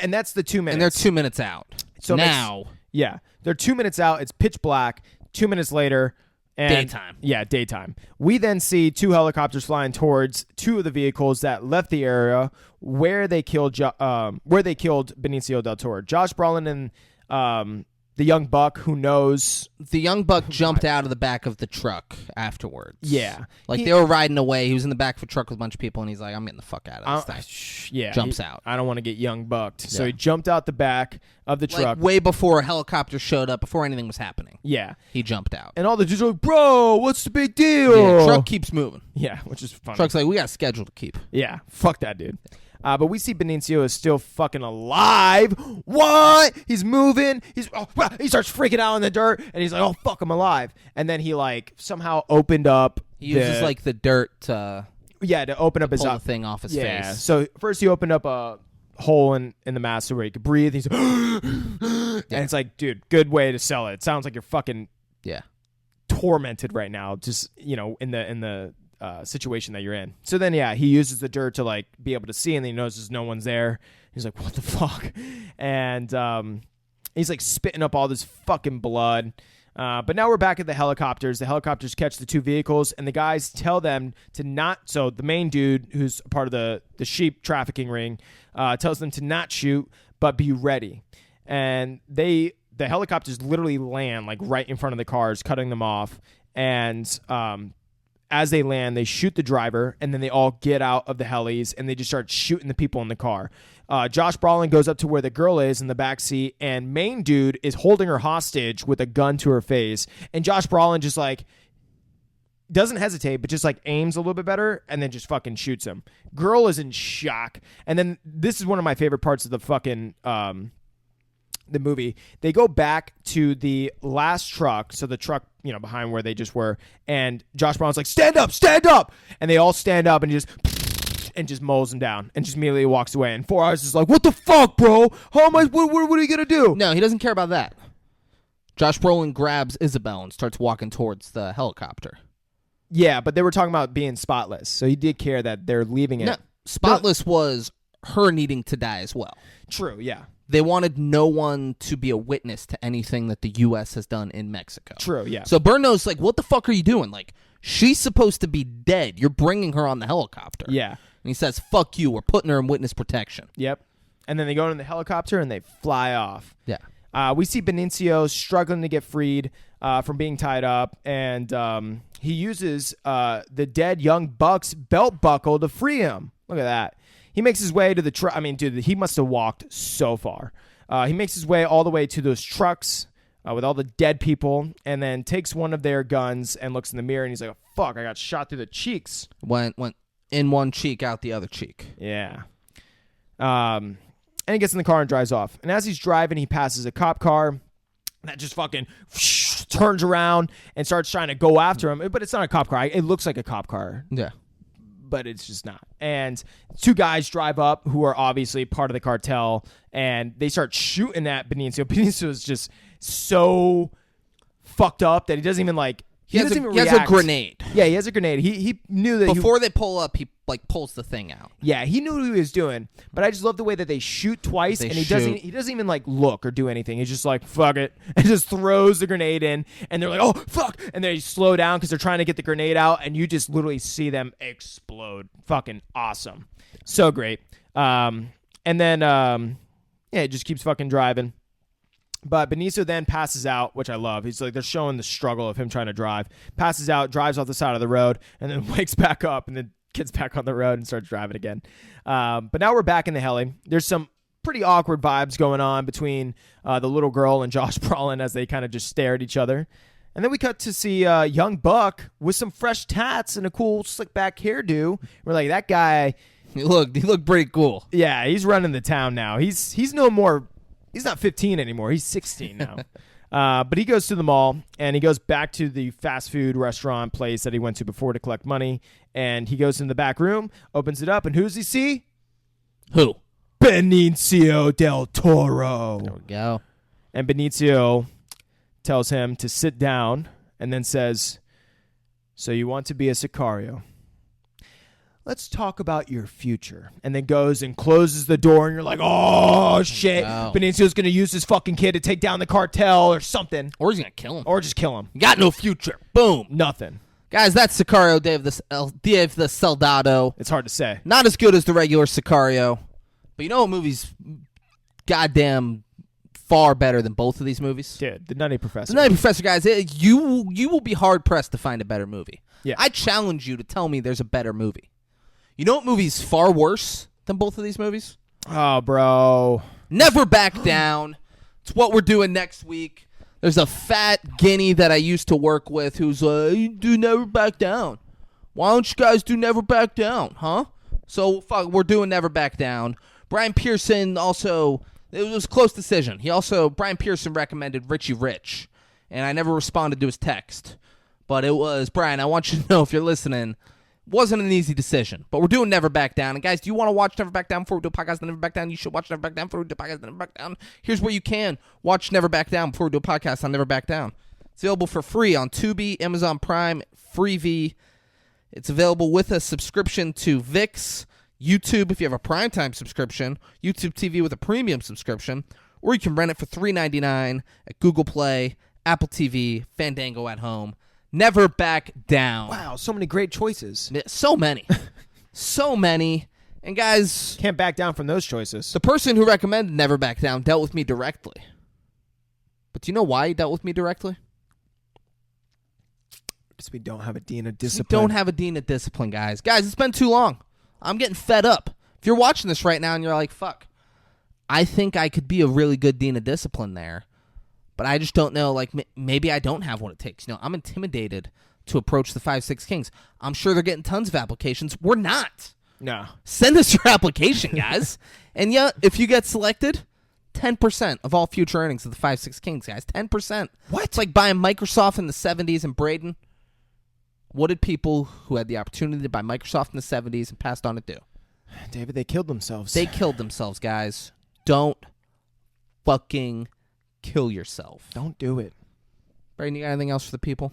And that's the 2 minutes. And they're 2 minutes out. So now. They're 2 minutes out. It's pitch black. 2 minutes later. And daytime. Yeah, daytime. We then see two helicopters flying towards two of the vehicles that left the area where they killed Benicio del Toro. Josh Brolin and the young buck who knows. The young buck jumped out of the back of the truck afterwards. Yeah. They were riding away. He was in the back of a truck with a bunch of people, and he's like, I'm getting the fuck out of this thing. Yeah. Jumps out. I don't want to get young bucked. Yeah. So he jumped out the back of the truck. Way before a helicopter showed up, before anything was happening. Yeah. He jumped out. And all the dudes are like, bro, what's the big deal? Yeah, truck keeps moving. Yeah, which is funny. Truck's like, we got a schedule to keep. Yeah. Fuck that dude. But we see Benicio is still fucking alive. What? He's moving. He starts freaking out in the dirt, and he's like, "Oh fuck, I'm alive!" And then he somehow opened up. He uses the dirt to open up his pull the thing off his face. So first he opened up a hole in the mask where he could breathe. He's and it's like, dude, good way to sell it. It sounds like you're fucking tormented right now. Just in the situation that you're in. So then he uses the dirt to be able to see, and then he notices no one's there. He's like, what the fuck? And he's spitting up all this fucking blood. But now we're back at the helicopters. The helicopters catch the two vehicles, and the guys tell them to not. So the main dude, who's part of the sheep trafficking ring, tells them to not shoot, but be ready. And the helicopters literally land right in front of the cars, cutting them off. And as they land, they shoot the driver, and then they all get out of the helis, and they just start shooting the people in the car. Josh Brolin goes up to where the girl is in the back seat, and main dude is holding her hostage with a gun to her face. And Josh Brolin just doesn't hesitate, but just like aims a little bit better and then just fucking shoots him. Girl is in shock. And then this is one of my favorite parts of the fucking the movie. They go back to the last truck, so the truck, behind where they just were, and Josh Brolin's like, stand up, and they all stand up and just mows him down and just immediately walks away. And 4 Eyes is like, what the fuck, bro? How am I? What are you gonna do? No, he doesn't care about that. Josh Brolin grabs Isabel and starts walking towards the helicopter. Yeah, but they were talking about being spotless, so he did care that they're leaving it. No, spotless was her needing to die as well. True, yeah. They wanted no one to be a witness to anything that the U.S. has done in Mexico. True, yeah. So Bernard's like, what the fuck are you doing? Like, she's supposed to be dead. You're bringing her on the helicopter. Yeah. And he says, fuck you. We're putting her in witness protection. Yep. And then they go in the helicopter and they fly off. Yeah. We see Benicio struggling to get freed from being tied up, and he uses the dead young buck's belt buckle to free him. Look at that. He makes his way to the truck. I mean, dude, he must have walked so far. He makes his way all the way to those trucks with all the dead people, and then takes one of their guns and looks in the mirror, and he's like, oh, fuck, I got shot through the cheeks. Went in one cheek, out the other cheek. Yeah. And he gets in the car and drives off. And as he's driving, he passes a cop car that just fucking turns around and starts trying to go after him. But it's not a cop car. It looks like a cop car. Yeah. But it's just not. And 2 guys drive up who are obviously part of the cartel, and they start shooting at Benicio. Benicio is just so fucked up that he doesn't even like. He has a grenade. Yeah, he has a grenade. He knew that before they pull up, he pulls the thing out. Yeah, he knew what he was doing. But I just love the way that they shoot twice, and he doesn't even like look or do anything. He's just like, fuck it, and just throws the grenade in, and they're like, oh fuck, and they slow down because they're trying to get the grenade out, and you just literally see them explode. Fucking awesome, so great. And then it just keeps fucking driving. But Benicio then passes out, which I love. He's like, they're showing the struggle of him trying to drive. Passes out, drives off the side of the road, and then wakes back up, and then gets back on the road and starts driving again. But now we're back in the heli. There's some pretty awkward vibes going on between the little girl and Josh Brolin as they kind of just stare at each other. And then we cut to see young Buck with some fresh tats and a cool slick back hairdo. We're like, that guy. He looked pretty cool. Yeah, he's running the town now. He's no more. He's not 15 anymore. He's 16 now. But he goes to the mall, and he goes back to the fast food restaurant place that he went to before to collect money. And he goes in the back room, opens it up, and who does he see? Who? Benicio del Toro. There we go. And Benicio tells him to sit down and then says, so you want to be a Sicario? Let's talk about your future. And then goes and closes the door, and you're like, oh, shit. Wow. Benicio's going to use this fucking kid to take down the cartel or something. Or he's going to kill him. Or just kill him. You got no future. Boom. Nothing. Guys, that's Sicario, Dave the Soldado. It's hard to say. Not as good as the regular Sicario. But you know what movie's goddamn far better than both of these movies? Dude, The Nutty Professor. The Nutty Professor, guys, you will be hard-pressed to find a better movie. Yeah. I challenge you to tell me there's a better movie. You know what movie's far worse than both of these movies? Oh, bro. Never Back Down. It's what we're doing next week. There's a fat guinea that I used to work with who's like, do Never Back Down. Why don't you guys do Never Back Down, huh? So, we're doing Never Back Down. Brian Pearson also, it was a close decision. Brian Pearson recommended Richie Rich, and I never responded to his text. But it was, Brian, I want you to know if you're listening, wasn't an easy decision, but we're doing Never Back Down. And guys, do you want to watch Never Back Down before we do a podcast on Never Back Down? You should watch Never Back Down before we do a podcast on Never Back Down. Here's where you can watch Never Back Down before we do a podcast on Never Back Down. It's available for free on Tubi, Amazon Prime, Freevee. It's available with a subscription to VIX, YouTube if you have a primetime subscription, YouTube TV with a premium subscription, or you can rent it for $3.99 at Google Play, Apple TV, Fandango at home. Never Back Down. Wow, so many great choices. So many. So many. And guys, can't back down from those choices. The person who recommended Never Back Down dealt with me directly. But do you know why he dealt with me directly? Because we don't have a dean of discipline. We don't have a dean of discipline, guys. Guys, it's been too long. I'm getting fed up. If you're watching this right now and you're like, fuck, I think I could be a really good dean of discipline there. But I just don't know, like, maybe I don't have what it takes. You know, I'm intimidated to approach the 5-6 Kings. I'm sure they're getting tons of applications. We're not. No. Send us your application, guys. And yeah, if you get selected, 10% of all future earnings of the 5-6 Kings, guys. 10%. What? It's like buying Microsoft in the 70s and Braden. What did people who had the opportunity to buy Microsoft in the 70s and passed on it do? David, they killed themselves. They killed themselves, guys. Don't fucking kill yourself. Don't do it. Braden, you got anything else for the people?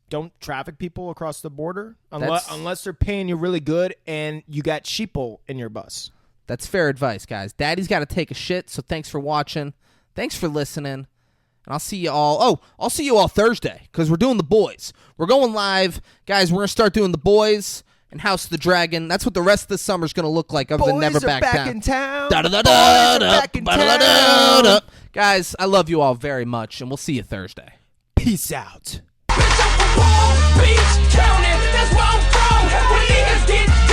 Don't traffic people across the border unless they're paying you really good and you got sheeple in your bus. That's fair advice, guys. Daddy's got to take a shit, so thanks for watching. Thanks for listening. And I'll see you all. Oh, I'll see you all Thursday because we're doing The Boys. We're going live. Guys, we're going to start doing The Boys and House of the Dragon. That's what the rest of the summer's going to look like other than Never Back Down. In town. Boys are back in town. Guys, I love you all very much, and we'll see you Thursday. Peace out. Bitch, I'm from Palm Beach County, that's where I'm from. When niggas get